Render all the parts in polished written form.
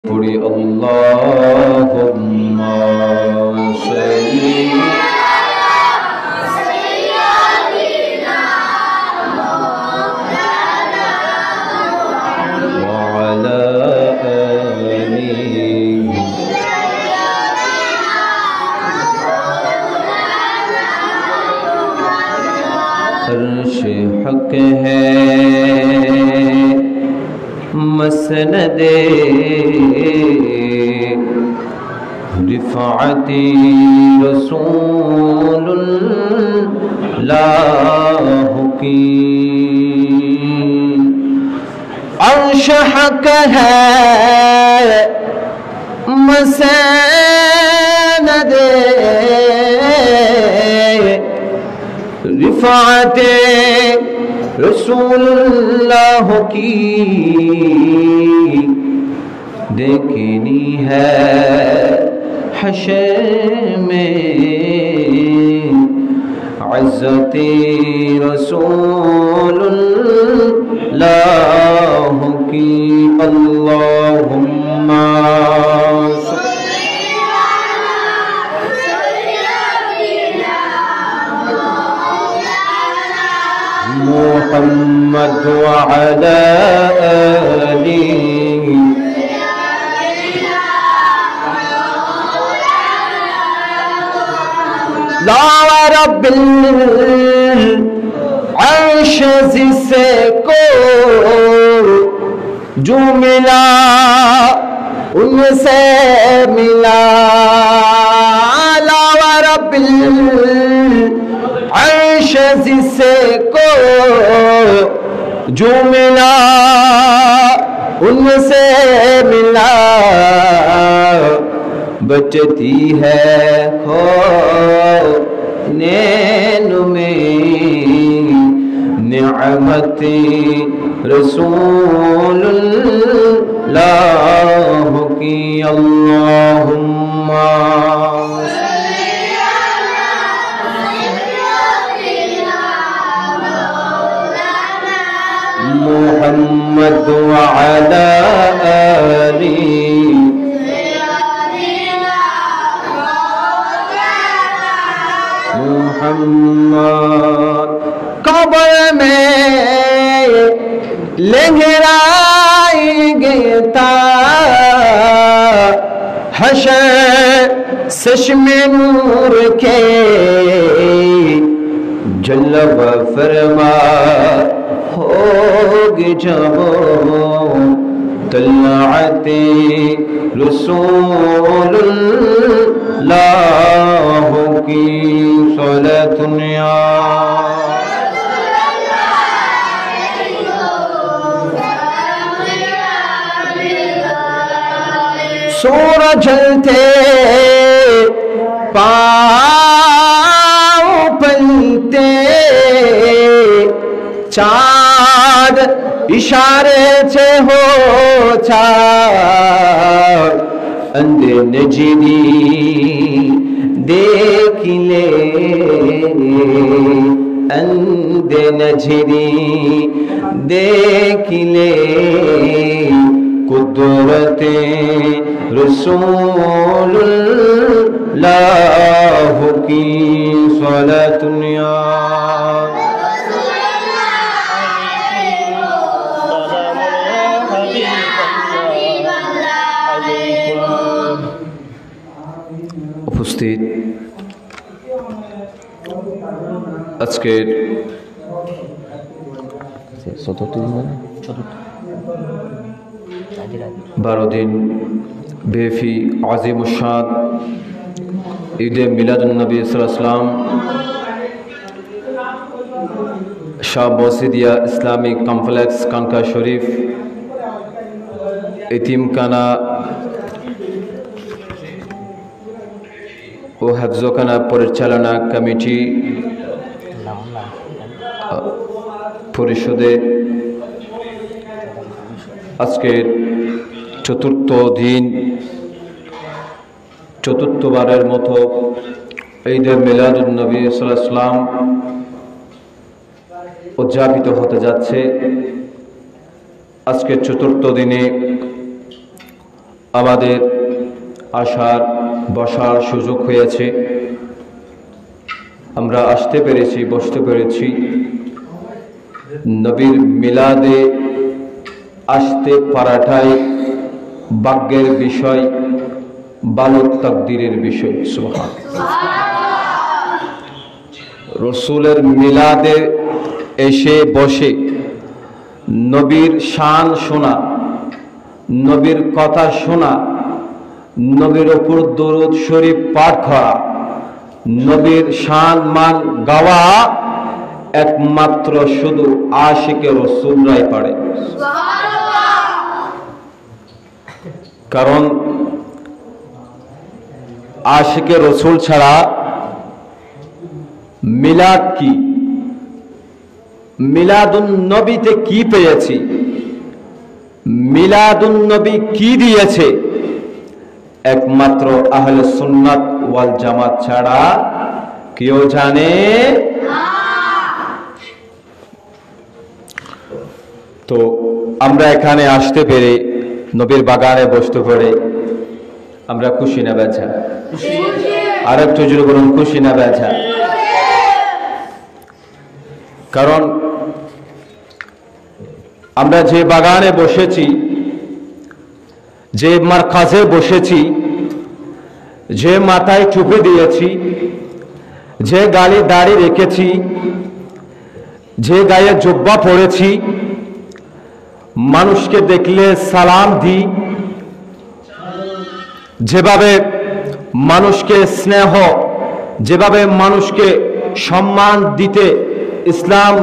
قولي اللهم صل وعلى آله عرش حق ہے مسند رفعتی رسول اللہ کی عرش حق ہے مسند رفعت رسول اللہ کی دیکھنی ہے حشر میں عزت رسول اللہ کی اللہم محمد وعلى آله لا رب العرش سے کو جو ملا ان سے ملا لا رب العرش سے کو جو ملا ان سے ملا بچتی ہے خونین میں نعمت رسول اللہ کی اللہم محمد وعلى آله محمد قبر میں لہرائیں گے تار حشر چشم نور کے جلوہ فرما ہوگی جب طلعت رسول اللہ کی صلاۃ یا سورج جلتے پاؤں پلتے چاند اشارے سے ہو چار اندھے نجدی دیکھ لے اندھے نجدی دیکھ لے قدرت رسول اللہ کی صلاۃ یا উপস্থিত আজকের 12 দিন ব্যাপী আজিম শান ঈদে মিলাদুন নবী সাল্লাল্লাহু আলাইহি ওয়াসাল্লাম শাহ বসিদিয়া ইসলামিক কমপ্লেক্স কানকা শরীফ এতিমখানা ও হাফজখানা পরিচালনা কমিটি পরিষদে আজকের চতুর্থবারের মতো ঈদে মিলাদুন নবী সাল্লাল্লাহু আলাইহি ওয়াসাল্লাম উদযাপিত হতে যাচ্ছে। আজকে চতুর্থ দিনে আমাদের আসার বসার সুযোগ হয়েছে, আমরা আসতে পেরেছি, বসতে পেরেছি। নবীর মিলাদে আসতে পারাটাই ভাগ্যের বিষয়, ভালো তাকদীরের বিষয়। সুবহানাল্লাহ। রসুলের মিলাদে এসে বসে নবীর শান শোনা, নবীর কথা শোনা, নবীর উপর দরুদ শরীফ পাঠ করা, নবীর শান মান গাওয়া একমাত্র শুধু আশিকে রসুলরাই পারে। কারণ আশিকে রসুল ছাড়া মিলাদ কি, মিলাদুন নবীতে কি পেয়েছি, মিলাদুন নবী কি দিয়েছে, একমাত্র আহলে সুন্নাত ওয়াল জামাত ছাড়া কেউ জানে না। তো আমরা এখানে আসতে পেরে, নবীর বাগানে বসতে পেরে আমরা খুশি না বেজা? আর একটু জোরে বলুন, খুশি না বেজা? কারণ আমরা যে বাগানে বসেছি, যে মারকাজে বসেছি, যে মাথায় টুপি দিয়েছি, যে গালে দাড়ি রেখেছি, যে গায়ে জুব্বা পরেছি, মানুষকে দেখলে সালাম দিই, যেভাবে মানুষকে স্নেহ, যেভাবে মানুষকে সম্মান দিতে ইসলাম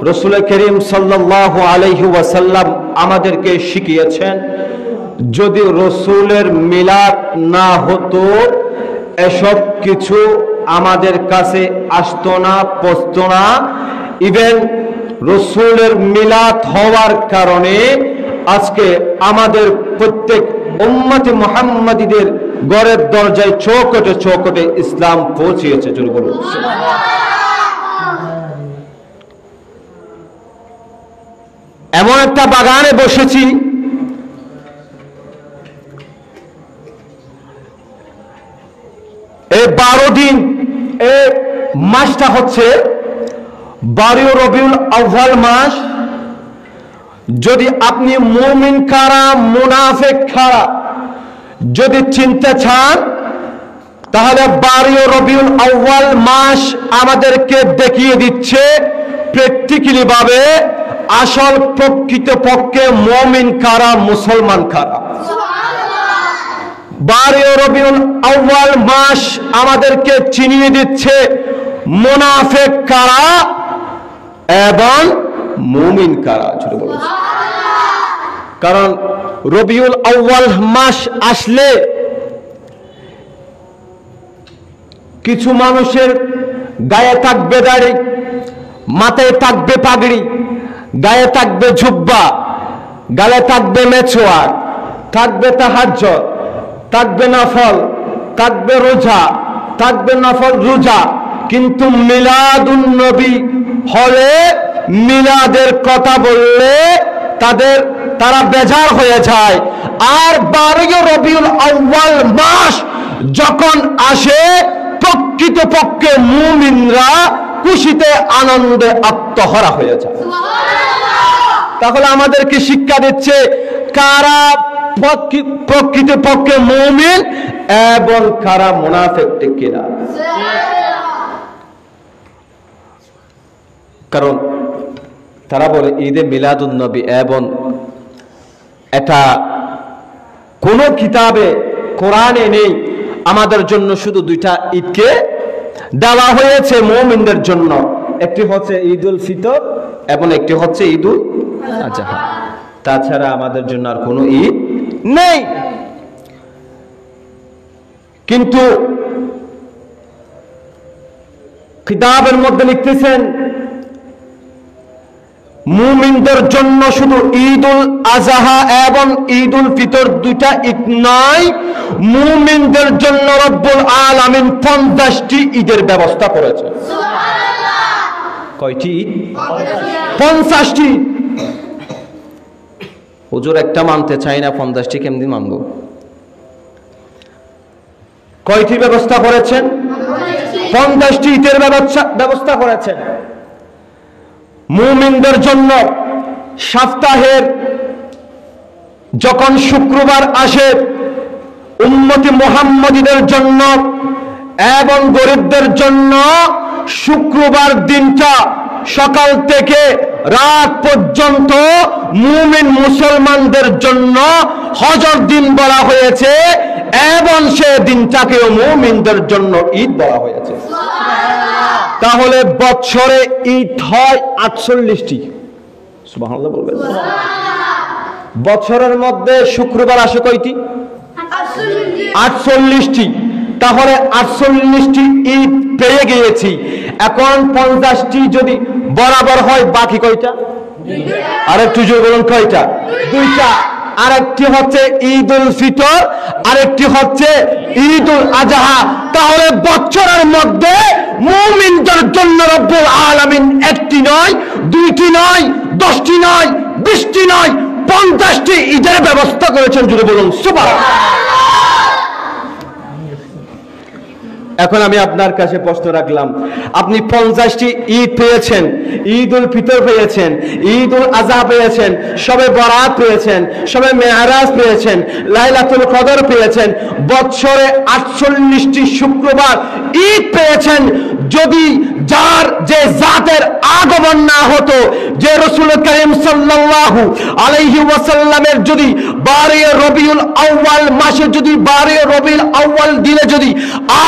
রসুল করিম সাল্লাল্লাহু আলাইহি ওয়াসাল্লাম আমাদেরকে শিখিয়েছেন, যদি রসুলের মিলাদ না হতো এসব কিছু আমাদের কাছে আসতো না, পৌঁছতো না। ইভেন রসুলের মিলাদ হওয়ার কারণে আজকে আমাদের প্রত্যেক উম্মতে মুহাম্মাদীদের ঘরের দরজায় চৌকটে চৌকটে ইসলাম পৌঁছিয়েছে। জোরে বলুন। এমন একটা বাগানে বসেছি, এই 12 দিন, এই মাসটা হচ্ছে 12 রবিউল আউয়াল মাস। যদি আপনি মুমিন কারা মুনাফিক কারা যদি চিনতে চান, তাহলে 12 রবিউল আউয়াল মাস আমাদেরকে দেখিয়ে দিচ্ছে প্র্যাকটিক্যালি ভাবে আসল প্রকৃত পক্ষে মুমিন কারা, মুসলমান কারা। 12 রবিউল আউয়াল মাস আমাদেরকে চিনিয়ে দিচ্ছে মুনাফিক কারা এবং মুমিন কারা। ছোট বলো, কারণ রবিউল আউয়াল মাস আসলে কিছু মানুষের গায়ে থাকবে দাড়ি, মাথায় থাকবে পাগড়ি, গায়ে থাকবে জুব্বা, গালে থাকবে মেছোয়ার, থাকবে তাহাজ্জুদ, থাকবে নফল, থাকবে রোজা, থাকবে নফল রোজা, কিন্তু মিলাদুন নবী হলে, মিলাদের কথা বললে তারা বেজার হয়ে যায়। আর 12 রবিউল আউয়াল মাস যখন আসে, প্রকৃত পক্ষে মুমিনরা খুশিতে আনন্দে আত্মহারা হয়ে যায়। তাহলে আমাদেরকে শিক্ষা দিচ্ছে কারা প্রকৃত পক্ষে মুমিন এবং কারা মুনাফিক, ঠিক কিনা? কারণ তারা বলে ঈদে মিলাদুন নবী, এবং এটা কোন কিতাবে কোরআনে নেই। আমাদের জন্য শুধু দুইটা ঈদকে দেওয়া হয়েছে মুমিনদের জন্য, একটি হচ্ছে ঈদুল ফিতর এবং একটি হচ্ছে ঈদুল আজহা। তাছাড়া আমাদের জন্য আর কোনো ঈদ নেই। কিন্তু কিতাবের মধ্যে লিখতেছেন মুমিনদের জন্য শুধু ঈদুল আজহা এবং ঈদুল ফিতর দুইটা ঈদ নয়, মুমিনদের জন্য রব্বুল আলামিন 50টি ঈদের ব্যবস্থা করেছে। কয়টি? 50টি। হুজুর একটা মানতে চাই না, 50টি কেমনি মানবো? কয়টি ব্যবস্থা করেছেন? 50টি ঈদের ব্যবস্থা করেছেন। মুমিনদের জন্য সপ্তাহের যখন শুক্রবার আসে, উম্মতি মুহাম্মদীদের জন্য এবং গরিবদের জন্য শুক্রবার দিনটা সকাল থেকে রাত পর্যন্ত মুমিন মুসলমানদের জন্য হজর দিন বলা হয়েছে এবং সে দিনটাকেও মুমিনদের জন্য ঈদ বলা হয়েছে। তাহলে বছরে ঈদ হয় 48টি। সুবহানাল্লাহ বলবেন। বছরের মধ্যে শুক্রবার আসে কয়টি? 48টি। তাহলে 48টি ঈদ পেয়ে গিয়েছি। এখন 50টি যদি বরাবর হয়, বাকি কয়টা? আরেকটু জোরে বলুন, কয়টা? 2টা। আরেকটি হচ্ছে ঈদ উল ফিতর, আরেকটি হচ্ছে ঈদ উল আজহা। তাহলে বছরের মধ্যে মুমিনদের জন্য রব্বুল আলামিন 1টি নয়, 2টি নয়, 10টি নয়, 20টি নয়, 50টি ঈদের ব্যবস্থা করেছেন। জোরে বলুন সুবহানাল্লাহ। এখন আমি আপনার কাছে প্রশ্ন রাখলাম, আপনি 50টি ঈদ পেয়েছেন, ঈদ উল ফিতর পেয়েছেন, ঈদ উল আজহা পেয়েছেন, শবে বরাত পেয়েছেন, শবে মেরাজ পেয়েছেন, লাইলাতুল কদর পেয়েছেন, বছরে 48টি শুক্রবার ঈদ পেয়েছেন। যদি যার যে জাতের আগমন না হতো, যে রাসূল করিম সাল্লাল্লাহু আলাইহি ওয়াসাল্লামের যদি 12 রবিউল আউয়াল মাসে, যদি 12 রবিউল আউয়াল দিনে যদি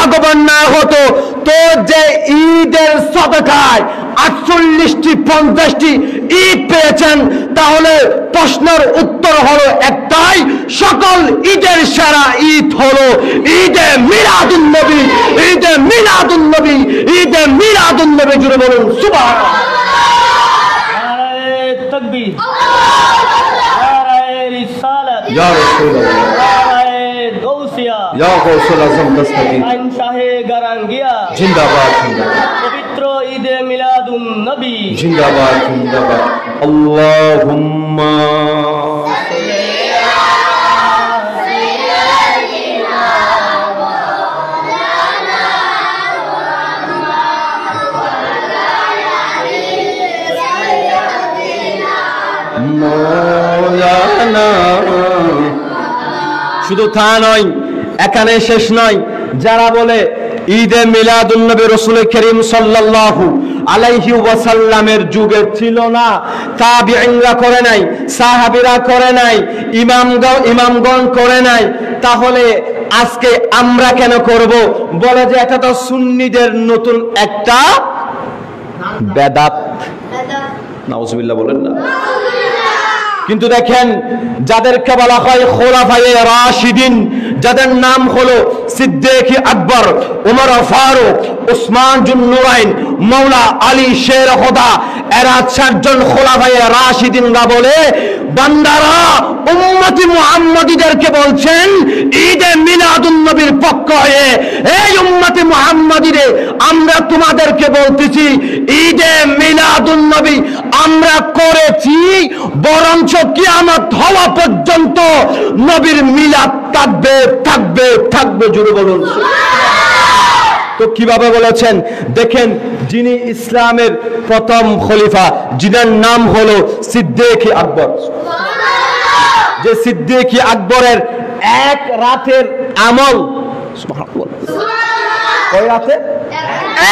আগমন না হতো, তো যে ঈদের সদকায় 48টি 50টি ঈদ পেয়েছেন, তাহলে প্রশ্নের উত্তর হলো একটাই, সকল ঈদের সেরা ঈদ হলো ঈদে মিলাদুন নবী। ঈদে মিলাদুন নবী, ঈদে মিলাদুন নবী। জুড়ে বলুন সুবহানাল্লাহ। নারে তাকবীর, নারে রিসালাত, ইয়া রাসূলুল্লাহ, নারে গাউসিয়া, ইয়া গাউসুল আযম দস্তগীর, আইন শাহে গারাঙ্গিয়া, জিন্দাবাদ জিন্দাবাদ। পবিত্র ঈদে মিলাদুন নবী, জিন্দাবাদ জিন্দাবাদ। আল্লাহুম্মা মৌলানা। শুধু তা নয়, এখানে শেষ নয়। যারা বলে ঈদে মিলাদুন নবী রাসূল করিম সাল্লাল্লাহু আলাইহি ওয়াসাল্লামের যুগে ছিল না, তাবিঈনরা করে নাই, সাহাবীরা করে নাই, ইমামগণ করে নাই, তাহলে আজকে আমরা কেন করব? বলে যে এটা তো সুন্নিদের নতুন একটা বেদাত। নাউজুবিল্লাহ বলেন না। কিন্তু দেখেন, যাদেরকে বলা হয় খোলাফায়ে রাশিদিন, যাদের নাম হলো সিদ্দিক আকবর, ওমর ফারুক, উসমান জুন নুরাইন, মাওলা আলী শের খোদা, এরা 4 জন খোলাফায়ে রাশিদিনরা বলে, বান্দারা উম্মতি মুহাম্মাদীদেরকে বলছেন ঈদে মিলাদুন নবীর পক্ষ হয়ে, এই উম্মতি মুহাম্মাদীরে আমরা তোমাদেরকে বলতেছি ঈদে মিলাদুন নবী আমরা করেছি, বরঞ্চ কিয়ামত হওয়া পর্যন্ত নবীর মিলাদ থাকবে থাকবে থাকবে। জোরে বলুন। তো কিভাবে বলেছেন দেখেন, যিনি ইসলামের প্রথম খলিফা, যিনার নাম হলো সিদ্দিক আকবর, যে সিদ্দিক আকবরের এক রাতের আমল, কয় রাতে?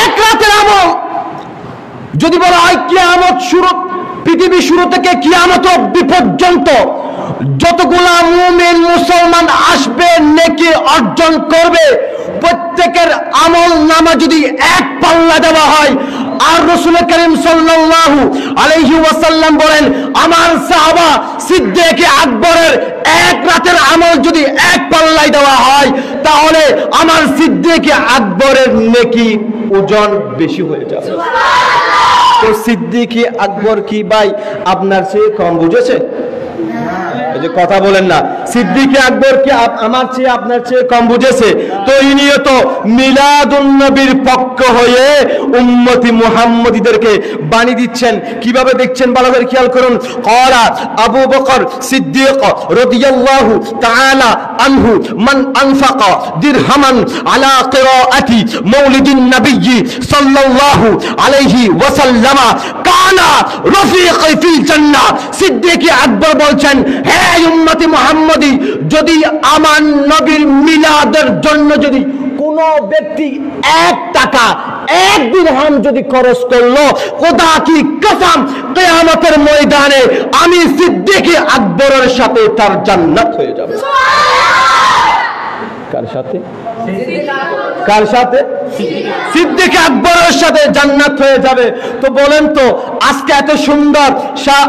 এক রাতের আমল। যদি বলা হয় কিয়ামত শুরু, পৃথিবী শুরু থেকে কিয়ামত অবধি পর্যন্ত যতগুলা মুমিন মুসলমান আসবে, নেকি অর্জন করবে, প্রত্যেকের আমল নামা যদি এক পাল্লা দেওয়া হয়, আর রাসূল করিম সাল্লাল্লাহু আলাইহি ওয়াসাল্লাম বলেন, আমার সাহাবা সিদ্দিক আকবরের এক রাতের আমল যদি এক পাল্লায় দেওয়া হয়, তাহলে আমার সিদ্দিক আকবরের নেকি ওজন বেশি হয়ে যাবে। তো সিদ্দিক আকবর কি ভাই আপনার চেয়ে কম বুঝেছে? যে কথা বলেন না, সিদ্দিক আকবর কি আমার চেয়ে আপনার চেয়ে কম বুঝেছে? তো ইনিও তো মিলাদুন নবীর পক্ষ হয়ে উম্মতি মুহাম্মদীদেরকে বাণী দিচ্ছেন। কিভাবে দেখছেন ভালো করে খেয়াল করুন। ক্বালা আবু বকর সিদ্দিক রাদিয়াল্লাহু তাআলা আনহু মান আনফাকা দিরহামান আলা কিরাআতি মাউলিদিন নবী সাল্লাল্লাহু আলাইহি ওয়াসাল্লাম কানা রফিকি ফিল জান্নাহ। সিদ্দিক আকবর বলছেন, হে উম্মতি মুহাম্মদী, যদি আমার নবীর মিলাদের জন্য যদি কোন ব্যক্তি 1 টাকা 1 দিরহাম যদি খরচ করলো, খোদা কি কসম, কিয়ামতের ময়দানে আমি সিদ্দিক আকবরের সাথে তার জান্নাত হয়ে যাবে। কার সাথে? কার সাথে? সিদ্দিক আকবরের সাথে জান্নাত হয়ে যাবে। তো বলেন তো, আজকে এত সুন্দর শাহ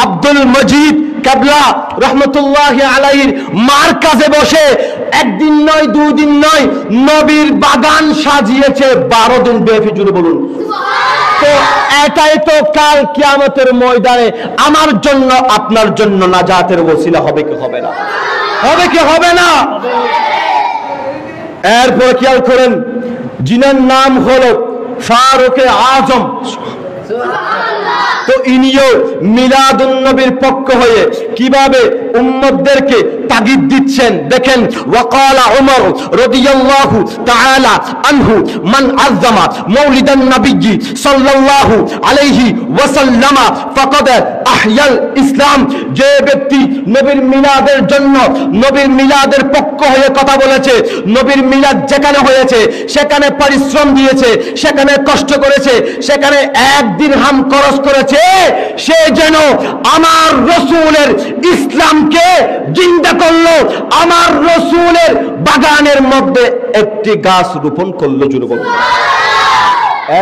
আব্দুল মজিদ কাবলা রহমতুল্লাহি আলাইহির মারকাজে বসে একদিন নয় 2 দিন নয় নবীর বাগান সাজিয়েছে 12 দিন ব্যাপী, জুড়ে বলুন। তো এটাই তো কাল কিয়ামতের ময়দানে আমার জন্য আপনার জন্য নাজাতের ওসিলা হবে কি হবে না? হবে কি হবে না? এরপর খেয়াল করেন, যিনার নাম হলো ফারুকে আজম, তো ইনিও মিলাদুন নবীর পক্ষ হয়ে কিভাবে উম্মতদেরকে তাগিদ দিচ্ছেন দেখেন। ওয়াকালা উমর রাদিয়াল্লাহু তাআলা আনহু মান আযযামা মাউলিদান নবী সাল্লাল্লাহু আলাইহি ওয়াসাল্লাম ফাকাদ আহয়াল ইসলাম। যে ব্যক্তি নবীর মিলাদের জন্য, নবীর মিলাদের পক্ষ হয়ে কথা বলেছে, নবীর মিলাদ যেখানে হয়েছে সেখানে পরিশ্রম দিয়েছে, সেখানে কষ্ট করেছে, সেখানে 1 দিরহাম খরচ করেছে, সে যেন আমার রাসূলের ইসলামকে জিন্দা করলো, আমার রাসূলের বাগানের মধ্যে একটি গাছ রোপণ করলো, জুড়ে বলুন।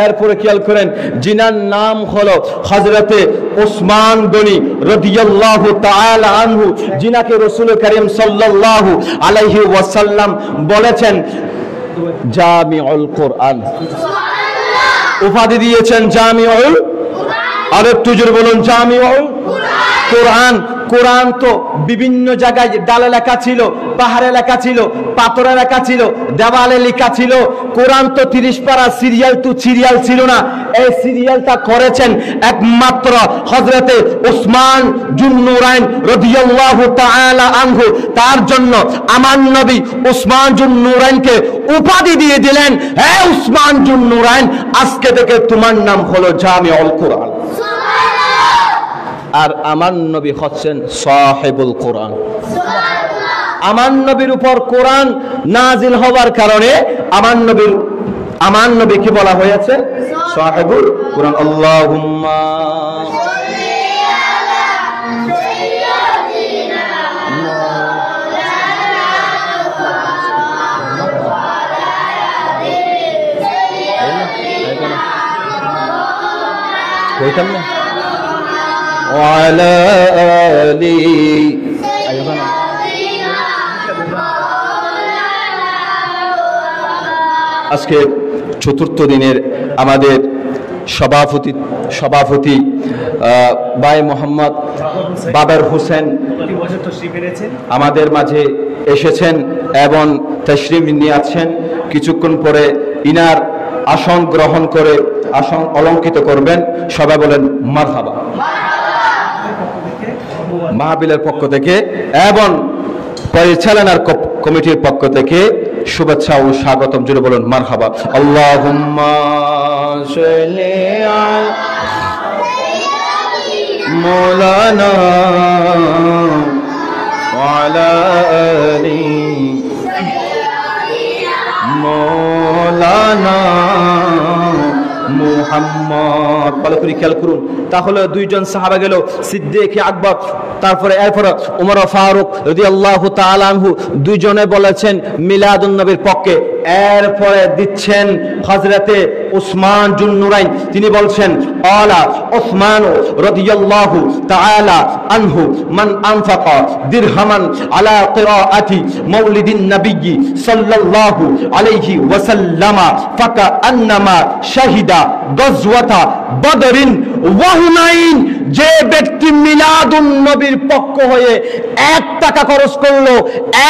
এরপরে খেয়াল করেন, যিনার নাম হলো হযরতে ওসমান গনি রাদিয়াল্লাহু তাআলা আনহু, যিনাকে রাসূল করিম সাল্লাল্লাহু আলাইহি ওয়াসাল্লাম বলেছেন জামিউল কোরআন, উপাধি দিয়েছেন জামিউল, আর একটু জোরে বলুন জামিউল কোরআন। কোরআন তো বিভিন্ন জায়গায় ডালে লেখা ছিল, পাহাড়ে লেখা ছিল, পাথরে লেখা ছিল, দেওয়ালে লেখা ছিল। কোরআন তো 30 পারা সিরিয়াল টু সিরিয়াল ছিল না। এই সিরিয়ালটা করেছেন একমাত্র হযরতে ওসমান জুন্নুরাইন রাদিয়াল্লাহু তাআলা আনহু। তার জন্য আমার নবী ওসমান জুন্নুরাইনকে উপাধি দিয়ে দিলেন, হে ওসমান জুন্নুরাইন, আজকে থেকে তোমার নাম হলো জামিউল কোরআন। আর আমার নবী হচ্ছেন সাহিবুল কোরআন। আমার নবীর উপর কোরআন নাজিল হওয়ার কারণে আমার নবীকে বলা হয়েছে সাহিবুল কোরআন। আল্লাহুম্মা কইতাম না ওয়ালা আলি। আজকে চতুর্থ দিনের আমাদের সভাপতি ভাই মোহাম্মদ বাবর হোসেন আমাদের মাঝে এসেছেন এবং তাশরিফ নিয়ে আছেন। কিছুক্ষণ পরে ইনার আসন গ্রহণ করে আসন অলঙ্কিত করবেন। সবাই বলেন মারহাবা। মাহফিলের পক্ষ থেকে এবং পরিচালনার কমিটির পক্ষ থেকে শুভেচ্ছা ও স্বাগতম, জুড়ে বলুন মারহাবা। আল্লাহুম্মা সাল্লি আলা মাওলানা ওয়া আলা আলি মাওলানা মুহাম্মদ। ভালো করে খেয়াল করুন, তাহলে 2 জন সাহাবা গেল, সিদ্দিক আকবর, তারপরে এরপরে ওমর ফারুক রাদিয়াল্লাহু তাআলা আনহু, 2 জনে বলেছেন মিলাদুন নবীর পক্ষে। এরপরে দিচ্ছেন হযরতে উসমান জুন্নুরাইন তিনি বলছেন আলা উসমান রাদিয়াল্লাহু তাআলা আনহু মান আনফাকা দিরহামান আলা কিরাআতি মাউলিদিন নবী সাল্লাল্লাহু আলাইহি ওয়াসাল্লাম ফাকা আন্নামা শাহিদা গজওয়াতা বদরিন ওয়া হুনাইন। যে ব্যক্তি মিলাদুন নবীর পক্ষ হয়ে 1 টাকা খরচ করলো,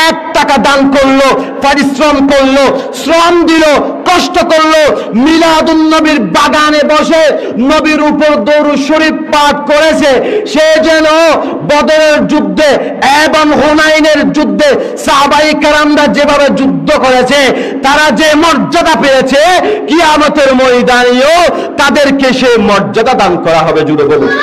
1 টাকা দান করলো, পরিশ্রম করলো, শ্রম দিল, কষ্ট করলো, মিলাদুন নবীর বাগানে বসে নবীর উপর দরুদ শরীফ পাঠ করেছে, সে যেন বদরের যুদ্ধে এবং হুনাইনের যুদ্ধে সাহাবায়ে কেরামরা যেভাবে যুদ্ধ করেছে তারা যে মর্যাদা পেয়েছে কিয়ামতের ময়দানেও তাদেরকে সেই মর্যাদা দান করা হবে। জুড়ে বলুন।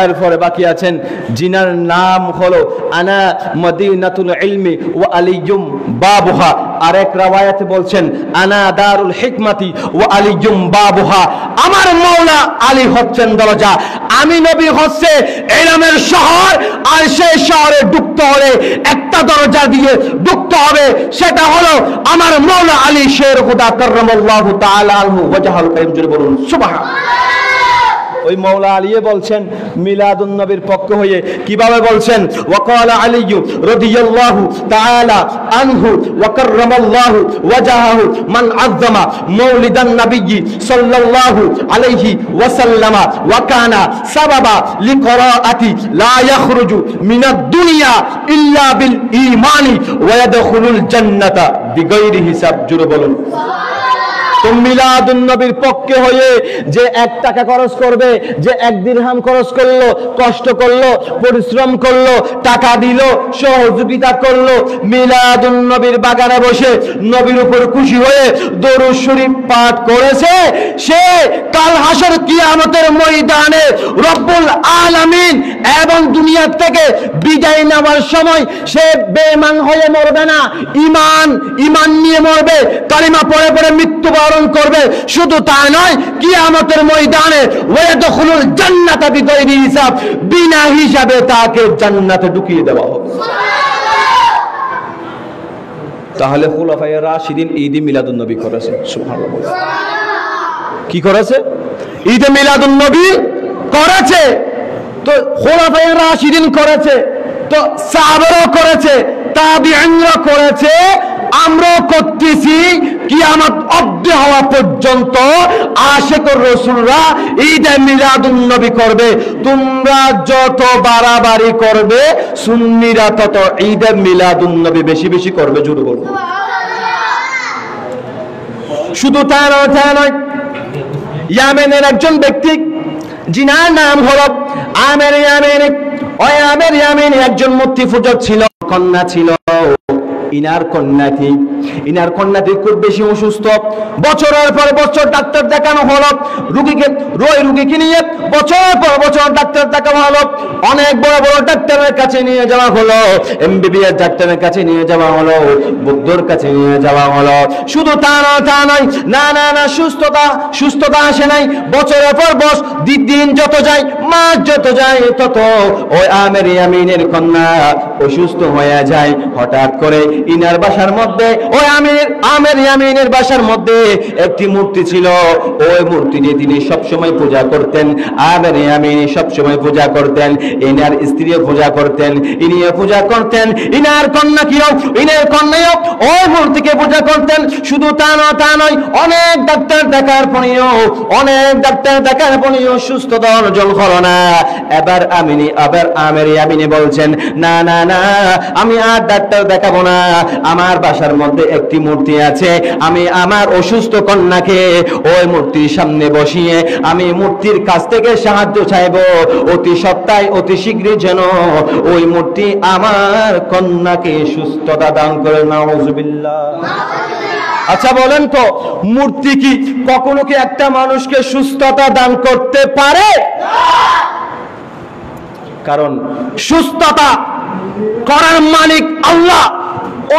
এরপরে বাকি আছেন জিনার নাম হলো আনা মদিনাতুল ইলমি ওয়া আলিয়ুম বাবুহা। আরেক রাওয়ায়াতে বলছেন আনা দারুল হিকমাতি ওয়া আলিয়ুম বাবুহা। আমার মাওলা আলী হচ্ছেন দরজা, আমি নবী হচ্ছে ইলমের শহর। আর সেই শহরে ঢুকতে হলে একটা দরজা দিয়ে ঢুকতে হবে, সেটা হলো আমার মাওলা আলী শের খুদা কাররামাল্লাহু তাআলা আনহু ওয়াজহাল কারীম। জোরে বলুন সুবহানাল্লাহ। ওই মাওলা আলী বলছেন মিলাদুন নবীর পক্ষ হয়ে কিভাবে বলছেন ওয়াকালা আলী রাদিয়াল্লাহু তাআলা আনহু ওয়া কাররামাল্লাহু ওয়াজহাহু মান আযযামা মাউলিদান নবী সাল্লাল্লাহু আলাইহি ওয়াসাল্লাম ওয়া কানা সাবাবা লিকরাআতি লা ইয়াখরুজু মিনাদ দুনিয়া ইল্লা বিল ঈমানি ওয়া ইয়াদখুলুল জান্নাতা বিগাইরি হিসাব। জোরে বলুন। তো মিলাদুন নবীর পক্ষে হয়ে যে 1 টাকা খরচ করবে, যে 1 দিরহাম খরচ করলো, কষ্ট করলো, পরিশ্রম করলো, টাকা দিল, সহযোগিতা করলো, মিলাদুন নবীর বাগানে বসে নবীর উপর খুশি হয়ে দরুদ শরীফ পাঠ করেছে, সে কাল হাসর কিয়ামতের ময়দানে রব্বুল আলামিন এবং দুনিয়া থেকে বিদায় নেওয়ার সময় সে বেঈমান হয়ে মরবে না, ঈমান নিয়ে মরবে, কালিমা পড়ে পড়ে মৃত্যুবরণ করবে। শুধু তা নয়, কিয়ামতের ময়দানে ওয়ায়াদখুলুল জান্নাতা বিগাইরি হিসাব, বিনা হিসাবে তাকে জান্নাতে ঢুকিয়ে দেওয়া হবে। তাহলে খুলাফায়ে রাশিদিন ঈদে মিলাদুন নবী করেছে। সুবহানাল্লাহ। কি করেছে? ঈদে মিলাদুন নবী করেছে। তো খুলাফায়ে রাশিদিন করেছে, তো সাহাবারা করেছে, তাবিঈনরা করেছে, আমরাও করতেছি। কিয়ামত অবধি হওয়া পর্যন্ত আশিকুর রাসূলরা ঈদে মিলাদুন নবী করবে। তোমরা যত বাড়াবাড়ি করবে সুন্নিরা তত ঈদে মিলাদুন নবী বেশি বেশি করবে। জোরে বলুন। শুধু তা নয়, ইয়ামেনের একজন ব্যক্তি যিনার নাম হলো আমের ইয়ামেনি, ওই আমের ইয়ামেনি একজন মূর্তি পূজক ছিল, কন্যা ছিল। ইনার কন্যাটি খুব বেশি অসুস্থ। বছরের পর বছর ডাক্তার দেখানো হলো, রোগীকে নিয়ে বছর পর বছর ডাক্তার দেখানো হলো, অনেক বড় বড় ডাক্তারের কাছে নিয়ে যাওয়া হলো, এমবিবিএস ডাক্তারের কাছে নিয়ে যাওয়া হলো, বুদ্ধর কাছে নিয়ে যাওয়া হলো। শুধু তা নয়, না সুস্থতা আসে নাই। বছরের পর বছর দিন যত যায়, মাস যত যায়, তত ওই আমের ইয়ামিনের কন্যা অসুস্থ হয়ে যায়। হঠাৎ করে ইনার বাসার মধ্যে, ওই আমের ইয়ামিনের বাসার মধ্যে একটি মূর্তি ছিল। ওই মূর্তিটি তিনি সবসময় পূজা করতেন। আমের ইয়ামিন সবসময় পূজা করতেন, ইনার স্ত্রীও পূজা করতেন, ইনিও পূজা করতেন, ইনার কন্যাকেও, ইনার কন্যাও ওই মূর্তিকে পূজা করতেন। শুধু তা নয়, অনেক ডাক্তার দেখার পরেও সুস্থতা অর্জন হলো না। এবার আমের ইয়ামিনে বলছেন না, আমি আর ডাক্তার দেখাবো না। আমার বাসার মধ্যে একটি মূর্তি আছে, আমি আমার অসুস্থ কন্যাকে ওই মূর্তির সামনে বসিয়ে আমি মূর্তির কাছ থেকে সাহায্য চাইব, অতি সত্তায় অতি শীঘ্রই যেন ওই মূর্তি আমার কন্যাকে সুস্থতা দান করে। নাউযুবিল্লাহ। আচ্ছা বলেন তো, মূর্তি কি কখনো কি একটা মানুষকে সুস্থতা দান করতে পারে? কারণ সুস্থতা করার মালিক আল্লাহ,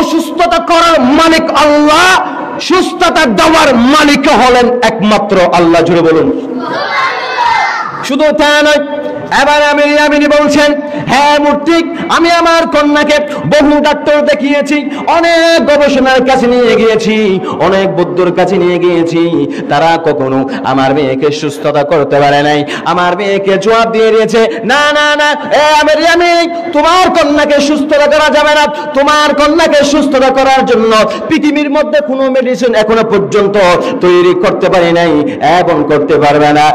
অসুস্থতা করার মালিক আল্লাহ, সুস্থতা দেওয়ার মালিক হলেন একমাত্র আল্লাহ। জুড়ে বলুন। শুধু তা নয়, এবার আমির ইয়ামিনী বলছেন, হ্যাঁ মূর্তি, আমি আমার কন্যাকে বহু ডাক্তার দেখিয়েছি, অনেক গবেষণার কাছে নিয়ে গিয়েছি, অনেক বুদ্ধর কাছে নিয়ে গিয়েছি, তারা কখনো আমার মেয়েকে সুস্থতা করতে পারে নাই। আমার মেয়েকে জবাব দিয়ে দিয়েছে, না না না, আমির ইয়ামিনী, তোমার কন্যাকে সুস্থতা করা যাবে না। তোমার কন্যাকে সুস্থতা করার জন্য পৃথিবীর মধ্যে কোনো মেডিসিন এখনো পর্যন্ত তৈরি করতে পারি নাই এবং করতে পারবে না।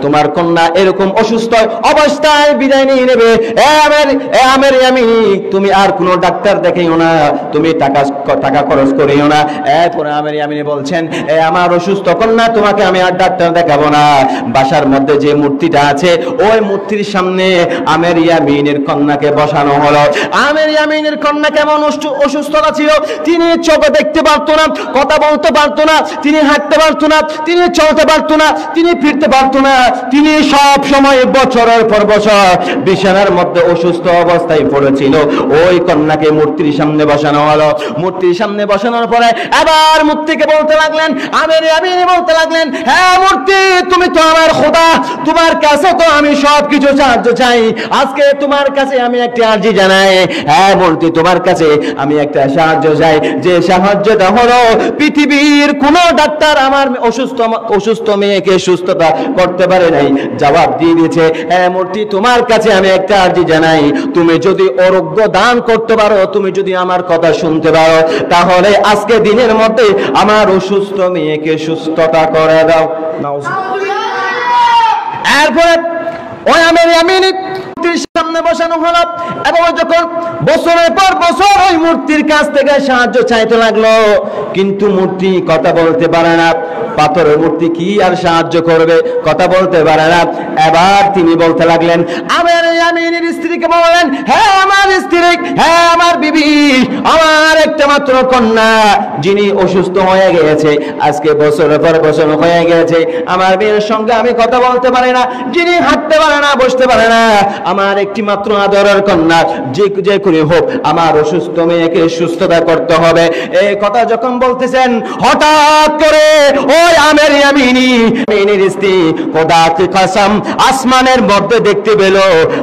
তোমার কন্যা এরকম অসুস্থ অবস্থায় বিদায় নিয়ে নেবে। আমির ইয়ামিনী, তুমি আর কোনো ডাক্তার দেখাইও না, তুমি টাকা খরচ করিও না। এরপরে আমির ইয়ামিনী বলছেন, আমার অসুস্থ কন্যা, তোমাকে আমি আর ডাক্তার দেখাবো না। বাসার মধ্যে যে মূর্তিটা আছে, ওই মূর্তির সামনে আমির ইয়ামিনীর কন্যাকে বসানো হলো। আমির ইয়ামিনীর কন্যা কেমন অসুস্থতা ছিল, তিনি চোখে দেখতে পারতো না, কথা বলতে পারতো না, তিনি হাঁটতে পারতো না, তিনি চলতে পারতো না, তিনি ফিরতে পারতো না। তিনি সব সময় বছরের পর বছর বিছানার মধ্যে অসুস্থ অবস্থায় পড়েছিল। ওই কন্যাকে মূর্তির সামনে বসানো হলো। মূর্তির সামনে বসানোর পরে আবার মূর্তিকে বলতে লাগলেন, আমির ইয়ামিনী বলতে লাগলেন, হ্যাঁ মূর্তি, তুমি তো আমার খোদা, তোমার কাছে তো আমি সবকিছু সাহায্য চাই। আজকে তোমার কাছে আমি একটা আর্জি জানাই, হ্যাঁ মূর্তি, তোমার কাছে আমি একটা সাহায্য চাই। যে সাহায্যটা হলো, পৃথিবীর কোন ডাক্তার আমার অসুস্থ মেয়েকে সুস্থতা করতে পারে নাই। জবাব দিয়ে দিয়েছে, হ্যাঁ মূর্তি, তোমার কাছে আমি একটা আর্জি জানাই, তুমি যদি আরোগ্য দান করতে পারো, তুমি যদি আমার কথা শুনতে পারো, তাহলে আজকে দিনের মধ্যে আমার অসুস্থ মেয়েকে সুস্থতা করে দাও। এরপরে ওই আমির ইয়ামিনী মূর্তির সামনে বসানো হলো এবং যখন বছরের পর বছর ওই মূর্তির কাছ থেকে সাহায্য চাইতে লাগলো, কিন্তু মূর্তি কথা বলতে পারে না। পাথরের মূর্তি কি আর সাহায্য করবে, কথা বলতে পারে না। এবার তিনি বলতে লাগলেন, আমির ইয়ামিনীর স্ত্রীকে বললেন, হ্যাঁ আমার স্ত্রী, হ্যাঁ আমার বিবি, আমার একটা মাত্র কন্যা যিনি অসুস্থ হয়ে গিয়েছে, আজকে বছরের পর বছর হয়ে গেছে, আমার মেয়ের সঙ্গে আমি কথা বলতে পারি না, যিনি হাঁটতে পারে না, বসতে পারে না, আমার একটি মাত্র আদরের কন্যা, যে করে হোক আমার অসুস্থ মেয়েকে সুস্থতা করতে হবে। এই কথা যখন বলতেছেন, হঠাৎ করে ওই আমির ইয়ামিনীর স্ত্রী খোদা কি কসম আসমানের মধ্যে দেখতে পেল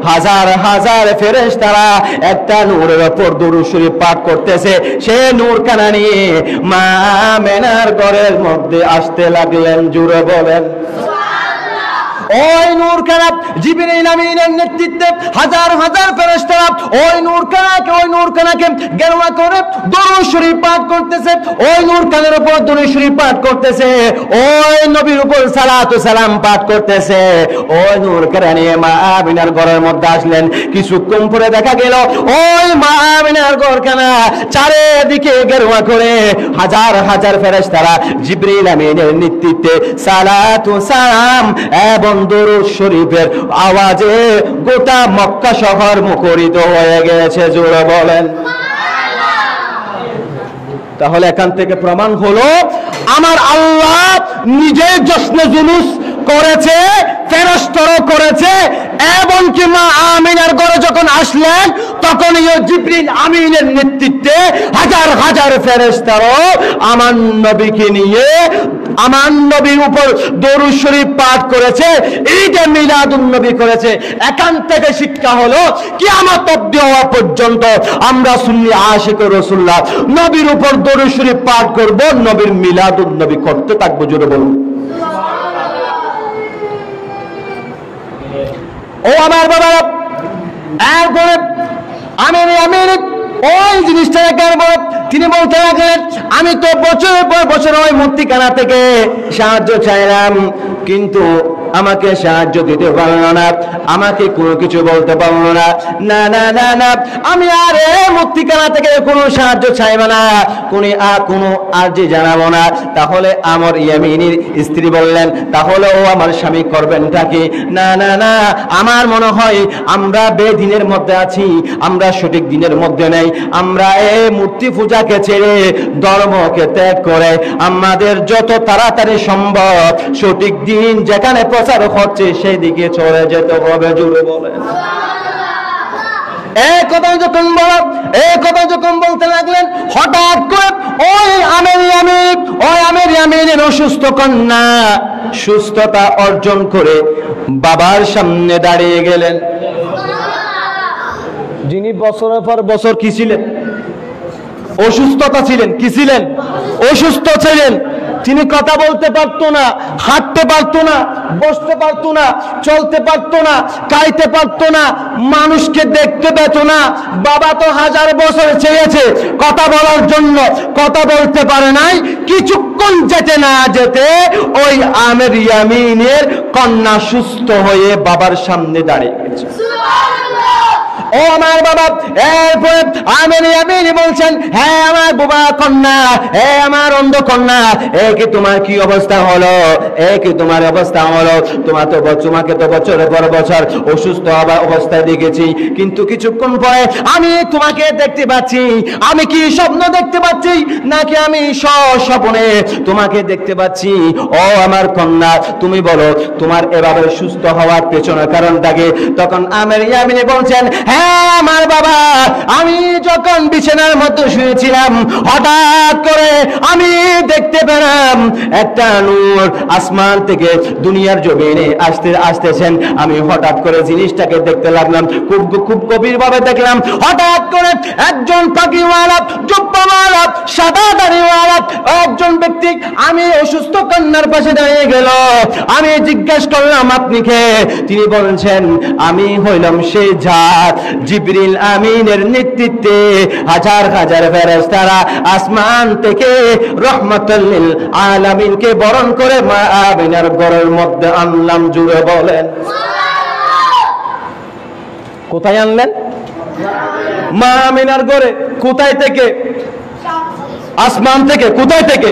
হাজার হাজার ফেরেশতারা একটা নূরের উপর দুরূদ শরীফ পাঠ করতেছে। সে নূর কানা নিয়ে মা আমেনার ঘরের মধ্যে আসতে লাগলেন। জুড়ে বলেন ওই নূর কানা জিবরিল আমিনের নেতৃত্বে হাজার হাজার ফেরেশতারা ওই নূর কানাকে গেরুয়া করে দরুদ শরীফ পাঠ করতেছে। ওই নূর কানের উপর দরুদ শরীফ পাঠ করতেছে, ওই নবীর উপর সালাত ও সালাম পাঠ করতেছে। ওই নূর কানা নিয়ে মা আমিনার ঘরের মধ্যে আসলেন। কিছুক্ষণ পরে দেখা গেল ওই মা আমিনার ঘরখানা চারিদিকে গেরুয়া করে হাজার হাজার ফেরেশতারা জিবরিল আমিনের নেতৃত্বে সালাত ও সালাম এবং দরুদ শরীফের আওয়াজে গোটা মক্কা শহর মুখরিত হয়ে গেছে। জোরে বলেন। তাহলে এখান থেকে প্রমাণ হলো আমার আল্লাহ নিজে জশ্ন জুলুস করেছে, ফেরেশতারা করেছে, এবং কি মা আমিনার ঘরে যখন আসলেন তখন জিবরিল আমিনের নেতৃত্বে হাজার হাজার ফেরেশতারা আমার নবীকে নিয়ে আমার নবীর উপর দরুদ শরীফ পাঠ করেছে, ঈদে মিলাদুন নবী করেছে। এখান থেকে শিক্ষা হলো কিয়ামত অবধি হওয়া পর্যন্ত আমরা সুন্নি আশিক রাসূলুল্লাহ নবীর উপর দরুদ শরীফ পাঠ করব, নবীর মিলাদুন নবী করতে থাকবো। জোরে বলুন ও আমার বাবা। এরপরে আমির ইয়ামিনী ওই জিনিসটা তিনি বলতে লাগলেন, আমি তো বছরের পর বছর ওই মূর্তিখানা থেকে সাহায্য চাইলাম, কিন্তু আমাকে সাহায্য দিতে পারলো না, আমাকে কোনো কিছু বলতে পারলো না। না না না না, আমি আর এই মূর্তিখানা থেকে কোনো সাহায্য চাইব না, কোনো আর্জি জানাবো না। তাহলে আমার ইয়ামিনীর স্ত্রী বললেন, তাহলে ও আমার স্বামী করবেনটা কি? না না না, আমার মনে হয় আমরা বেদিনের মধ্যে আছি, আমরা সঠিক দিনের মধ্যে নেই। আমরা এই মূর্তি পূজাকে ছেড়ে ধর্মকে ত্যাগ করে আমাদের যত তাড়াতাড়ি সম্ভব সঠিক দিন যেখানে প্রচার হচ্ছে সেই দিকে চলে যেতে হবে। জুড়ে বলেন। এই কথা যখন বলতে লাগলেন, হঠাৎ করে ওই আমির ইয়ামিনের অসুস্থ কন্যা সুস্থতা অর্জন করে বাবার সামনে দাঁড়িয়ে গেলেন, যিনি বছরের পর বছর কি ছিলেন? অসুস্থতা ছিলেন। কি ছিলেন? অসুস্থ ছিলেন। তিনি কথা বলতে পারতো না, হাঁটতে পারতো না, বসতে পারতো না, চলতে পারতো না, খাইতে পারতো না, মানুষকে দেখতে পেত না। বাবা তো হাজার বছর চেয়েছে কথা বলার জন্য, কথা বলতে পারে নাই। কিছুক্ষণ যেতে না যেতে ওই আমের ইয়ামিনের কন্যা সুস্থ হয়ে বাবার সামনে দাঁড়িয়ে গেছে। ও আমার বাবা, এরপরে আমের ইয়ামিন বলছেন, হ্যাঁ আমার বাবা কন্যা, হ্যাঁ আমার অন্ধ কন্যা, কি তোমার কি অবস্থা হলো? কি তোমার অবস্থা হলো? তোমাকে তো বছরের পর বছর অসুস্থ অবস্থায় দেখেছি, কিন্তু কিছুক্ষণ পরে আমি তোমাকে দেখতে পাচ্ছি। আমি কি স্বপ্ন দেখতে পাচ্ছি নাকি আমি স্বপ্নে তোমাকে দেখতে পাচ্ছি? ও আমার কন্যা, তুমি বলো তোমার এভাবে সুস্থ হওয়ার পেছনে কারণটা কি? তখন আমের ইয়ামিন বলছেন, হ্যাঁ আমার বাবা, আমি যখন বিছানার মধ্যে শুয়েছিলাম হঠাৎ করে আমি দেখতে পেলাম একটা নূর আসমান থেকে দুনিয়ার জমিনে আসতেছেন। আমি হঠাৎ করে জিনিসটাকে দেখতে লাগলাম, খুব গভীর ভাবে দেখলাম। হঠাৎ করে একজন পাখিওয়ালা, জুব্বাওয়ালা, সাদা দাড়িওয়ালা একজন ব্যক্তি আমি অসুস্থ কন্যার পাশে দাঁড়িয়ে গেল। আমি জিজ্ঞেস করলাম, আপনি কে? তিনি বলছেন, আমি হইলাম সেই জাত জিবরিল আমিনের নেতৃত্বে হাজার হাজার ফেরেশতারা আসমান থেকে রহমাতুল লিল আলামিনকে বরণ করে মা আমিনার ঘরের মধ্যে আনলাম। জুড়ে বলেন কোথায় আনলেন? মা আমিনার ঘরে। কোথায় থেকে? আসমান থেকে। কোথায় থেকে?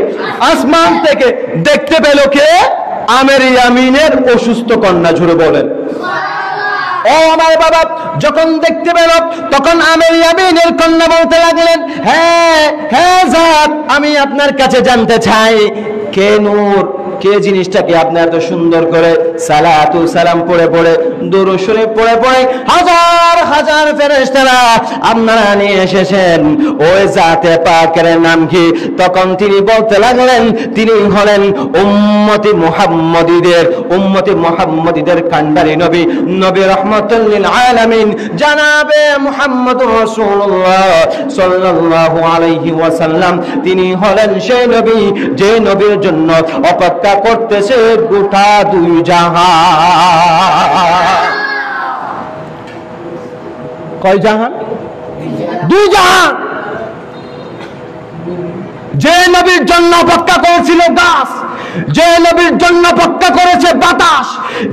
আসমান থেকে। দেখতে পেল কে? আমের ইয়ামিনের অসুস্থ কন্যা। জুড়ে বলেন ও আমার বাবা, যখন দেখতে পেল তখন আমের ইয়ামিনের কন্যা বলতে লাগলেন, হ্যাঁ হ্যাঁ জাত, আমি আপনার কাছে জানতে চাই কে নূর, কে জিনিসটাকে আপনি এত সুন্দর করে সালাতু সালাম পড়ে পড়ে দুরূদ শরীফ পড়ে পড়ে হাজার হাজার ফেরেশতারা আপনারা নিয়ে এসেছেন, ওই জাতে পাকের নাম কি? তখন তিনি বলতে লাগলেন, তিনি হলেন উম্মতি মুহাম্মদীদের কান্ডারি নবী, নবী রাহমাতুল লিল আলামিন জনাবে মুহাম্মদুর রাসূলুল্লাহ সাল্লাল্লাহু আলাইহি ওয়াসাল্লাম। তিনি হলেন সেই নবী যে নবীর জন্য অপেক্ষা করতেছে গোটা দুই জাহান। কয় জাহান? দুই জাহান। যে নবীর জন্য অপেক্ষা করেছিল গাছ, যে নবীর জন্য অপেক্ষা করেছে বাতাস,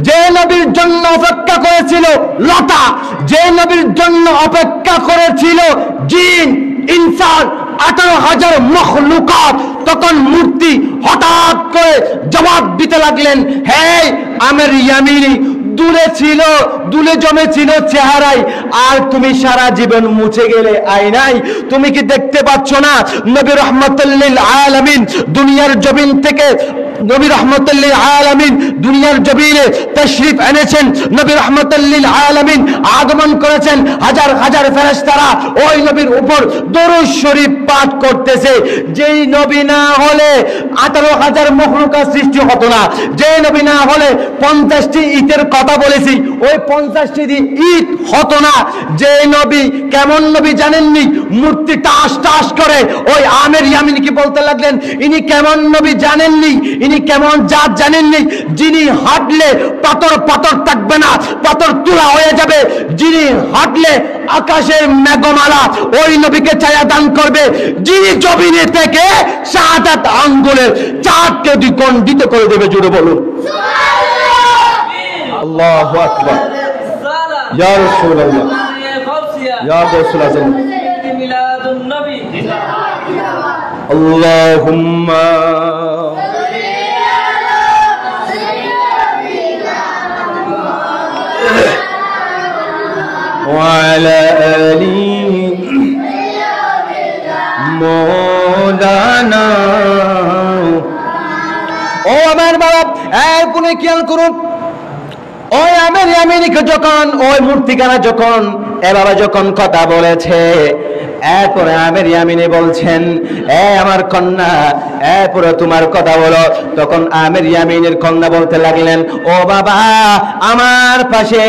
যে নবীর জন্য অপেক্ষা করেছিল লতা, যে নবীর জন্য অপেক্ষা করেছিল জিন ইনসান 18,000 মখলুকাত, তখন মূর্তি হঠাৎ করে জবাব দিতে লাগলেন, হ্যাঁ আমের ইয়ামিনী দুলে ছিল, দুলে জমেছিল চেহারায়, আর তুমি সারা জীবন মুছে গেলে আয়নায়। তুমি কি দেখতে পাচ্ছ না নবী রাহমাতুল লিল আলামিন দুনিয়ার জমিন থেকে, নবী রাহমাতুল লিল আলামিন দুনিয়ার জমিনে তাশরীফ এনেছেন, নবী রাহমাতুল লিল আলামিন আগমন করেছেন, হাজার হাজার ফেরেশতারা ওই নবীর উপর দরুদ শরীফ পাঠ করতেছে। যেই নবী না হলে 18,000 মখলুকাত সৃষ্টি হতো না, যে নবী না হলে 50টি ইটের কথা বলেছি, ওই 50টি ইট হতো না। যে নবী, কেমন নবী জানেননি? মূর্তি টাস টাস করে ওই আমের ইয়ামিন কি বলতে লাগলেন, ইনি কেমন নবী জানেননি? ইনি কেমন জাত জানেননি? যিনি হাঁটলে পাথর পাথর থাকবে না, পাথর তুলা হয়ে যাবে। যিনি হাঁটলে আকাশের মেঘমালা ওই নবীকে ছায়া দান করবে। যিনি জমিনে থেকে শাহাদাত আঙ্গুলের 4টে দ্বিখণ্ডিত করে দেবে। জুড়ে বলুন আল্লাহু আকবার। ইয়া রাসূলুল্লাহ, ইয়া রাসূল আযম, মিলাদুন নবী, আল্লাহুম্মা وعلى آله مولانا। ও আমার বাবা, এরপরে খেয়াল করুন, ওই আমের ইয়ামিনকে যখন ওই মূর্তিখানা যখন এভাবে যখন কথা বলেছে, এরপরে আমির ইয়ামিনী বলছেন, এ আমার কন্যা, এরপরে তোমার কথা বলো। তখন আমির ইয়ামিনের কন্যা বলতে লাগলেন, ও বাবা, আমার পাশে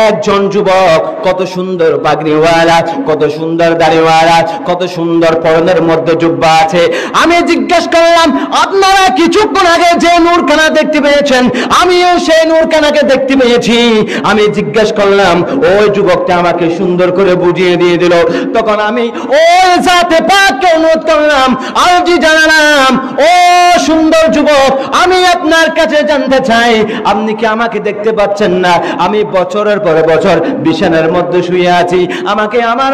একজন যুবক, কত সুন্দর পাগড়িওয়ালা, কত সুন্দর দাড়িওয়ালা, কত সুন্দর পরনের মধ্যে জুব্বা আছে। আমি জিজ্ঞেস করলাম, আপনারা কিছুক্ষণ আগে যে নূরখানা দেখতে পেয়েছেন, আমিও সেই নূরখানাকে দেখতে পেয়েছি। আমি জিজ্ঞেস করলাম, ওই যুবকটা আমাকে সুন্দর করে বুঝিয়ে দিয়ে দিল। তখন আমি ওই জাতে পাককে অনুরোধ করলাম, আরজি জানালাম, ও সুন্দর যুবক, আমি আপনার কাছে জানতে চাই, আপনি কি আমাকে দেখতে পাচ্ছেন না? আমি বছরের পরে বছর বিছানার মধ্যে শুয়ে আছি। আমাকে আমার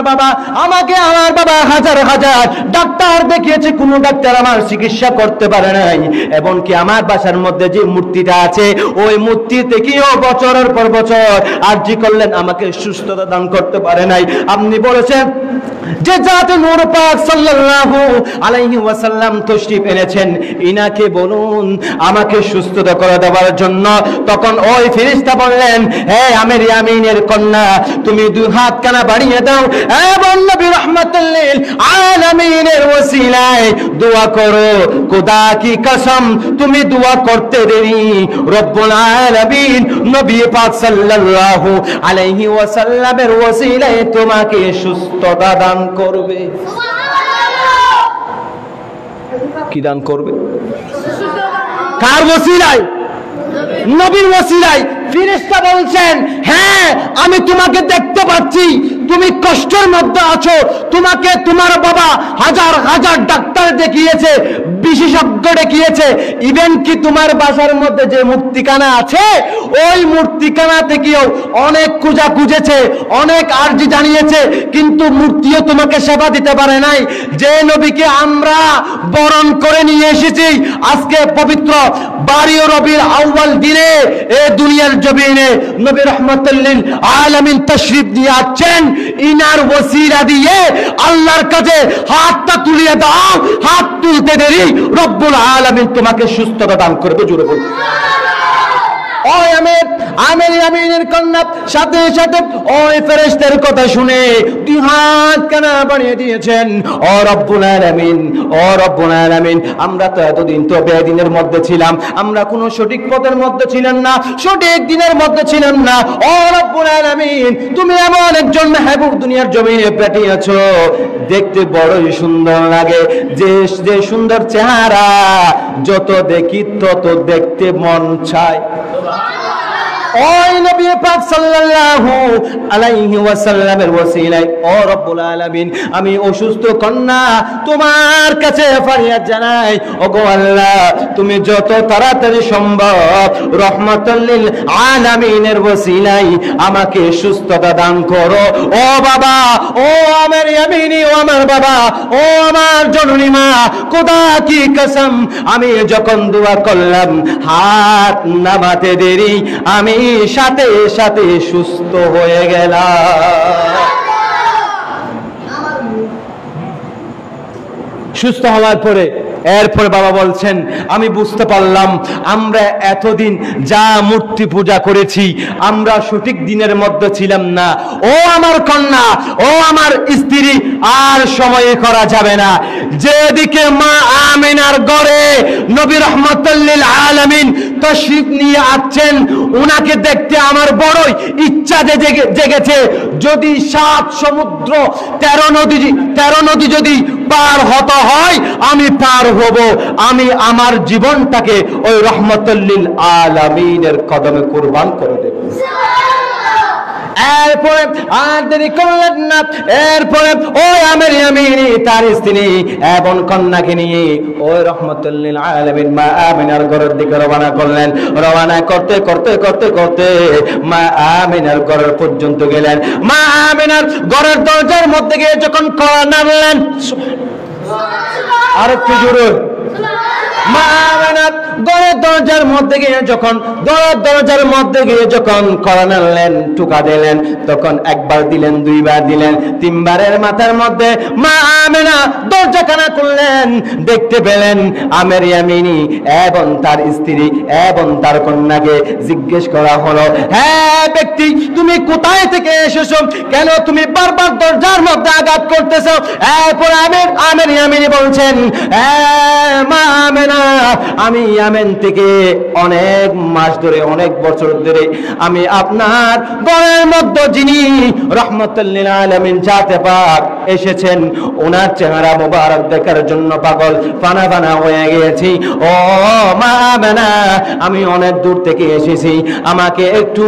বাবা হাজার হাজার ডাক্তার দেখিয়েছে, কোনো ডাক্তার আমার চিকিৎসা করতে পারে নাই। এমনকি আমার বাসার মধ্যে যে মূর্তিটা আছে, ওই মূর্তি থেকেও বছরের পর বছর আরজি করলেন, আমাকে সুস্থতা দান করতে পারে নাই। আপনি বলেছেন যে জাতে নূর পাক সাল্লাল্লাহু আলাইহি ওয়াসাল্লাম তশরিফ এনেছেন, ইনাকে বলুন আমাকে সুস্থতা করে দেওয়ার জন্য। তখন ওই ফেরেশতা বললেন, হে আমির ইয়ামিনের কন্যা, তুমি দুই হাত কানা বাড়িয়ে দাও এবং নবী রাহমাতুল লিল আলামিনের ওসিলায় দোয়া করো। খোদা কি কসম, তুমি দোয়া করতে দেরি, রব্বুল আলামিন নবী পাক সাল্লাল্লাহু আলাইহি ওয়াসাল্লামের ওসিলায় তোমাকে সুস্থতা দান করবে। কি দান করবে? কার ওসিলায়? নবীর ওসিলায়। ফেরেশতা বলছেন, হ্যাঁ আমি তোমাকে দেখতে পাচ্ছি, তুমি কষ্টের মধ্যে আছো, তোমাকে তোমার বাবা হাজার হাজার ডাক্তার দেখিয়েছে, বিশেষজ্ঞ দেখিয়েছে, ইভেন কি তোমার বাসার মধ্যে যে মূর্তিখানা আছে, ওই মূর্তিখানা থেকেও অনেক খোঁজা খুঁজেছে, অনেক আরজি জানিয়েছে, কিন্তু মূর্তিও তোমাকে সেবা দিতে পারে নাই। যে নবীকে আমরা বরণ করে নিয়ে এসেছি, আজকে পবিত্র 12 রবিউল আউয়াল দিনে এ দুনিয়ার জমিনে নবী রাহমাতুল লিল আলামিন তাশরীফ দিয়ে আছেন, ইনার ওসিলা দিয়ে আল্লাহর কাছে হাতটা তুলিয়ে দাও, হাত তুলতে দেরি, রব্বুল আলামিন তোমাকে সুস্থতা দান করবে। জোরে বলুন। ওই আমির ইয়ামিনের কন্যা সাথে সাথে ওই ফেরেশতার কথা শুনে দুই হাত কানা বাড়িয়ে দিয়েছেন, ও রব্বুল আলামিন, ও রব্বুল আলামিন, আমরা তো এতদিন তো বেদিনের মধ্যে ছিলাম, আমরা কোনো সঠিক পথের মধ্যে ছিলাম না, সঠিক দিনের মধ্যে ছিলাম না। ও রব্বুল আলামিন, তুমি এমন একজন মাহবুব দুনিয়ার জমিনে পাঠিয়েছো, দেখতে বড়ই সুন্দর লাগে, যে সুন্দর চেহারা যত দেখি তত দেখতে মন চায়। ওই নবী পাক সাল্লাল্লাহু আলাইহি ওয়াসাল্লামের ওসিলায়, ও রব্বুল আলামিন, আমি অসুস্থ কন্যা তোমার কাছে ফরিয়াদ জানাই, ওগো আল্লাহ, তুমি যত তাড়াতাড়ি সম্ভব রহমাতুল লিল আলামিনের ওসিলায় আমাকে সুস্থতা দান করো। ও বাবা, ও আমার ইয়ামিনী, ও আমার বাবা, ও আমার জননী মা, খোদা কি কসম, আমি যখন দোয়া করলাম, হাত নামাতে দেরি, আমি সাথে সাথে সুস্থ হয়ে গেলাম। সুস্থ হওয়ার পরে এরপরে বাবা বলছেন, আমি বুঝতে পারলাম আমরা এতদিন যা মূর্তি পূজা করেছি, আমরা সঠিক দিনের মধ্যে ছিলাম না। ও আমার কন্যা, ও আমার স্ত্রী, আর সময় করা যাবে না। যেদিকে মা আমিনার ঘরে নবী রাহমাতুল লিল আলামিন তাশরীফ নিয়ে আসছেন, উনাকে দেখতে আমার বড়ই ইচ্ছা জেগেছে। যদি 7 সমুদ্র 13 নদী যদি পার হতে হয়, আমি পার হব। আমি আমার জীবনটাকে ওই রহমাতুল লিল আলামিনের কদমে কুরবান করে দেব। এরপরে আর দেরি করলেন না, এরপরে ওই আমির ইয়ামিনী তার স্ত্রী এবং কন্যাকে নিয়ে ওই রহমাতুল লিল আলামিন মা আমিনার ঘরের দিকে রওনা করলেন। রওনা করতে করতে করতে করতে মা আমিনার ঘরের পর্যন্ত গেলেন। মা আমিনার ঘরের দরজার মধ্যে গিয়ে যখন কড়া নাড়লেন, আর একটু জোরে, মা আমিনা ঘরের দরজার মধ্যে গিয়ে যখন কোরআন আনলেন, টুকা দিলেন, তখন একবার দিলেন, দুইবার দিলেন, তিনবারের মাথার মধ্যে মা আমেনা দরজাখানা খুললেন। দেখতে পেলেন আমের ইয়ামিনী এবং তার স্ত্রী এবং তার কন্যাকে। জিজ্ঞেস করা হলো, হ্যাঁ ব্যক্তি, তুমি কোথায় থেকে এসেছো? কেন তুমি বারবার দরজার মধ্যে আঘাত করতেছো? এরপর আমের ইয়ামিনী বলছেন, মা আমেনা, আমি ইয়ামেন থেকে অনেক মাস ধরে, অনেক বছর ধরে আমি আপনার ঘরের মধ্যে যিনি রহমতুল লিল আলামিন জাতে পাক এসেছেন, ওনার চেহারা মোবারক দেখার জন্য পাগল ফানা হয়ে গিয়েছি। ও মা আমেনা, আমি অনেক দূর থেকে এসেছি, আমাকে একটু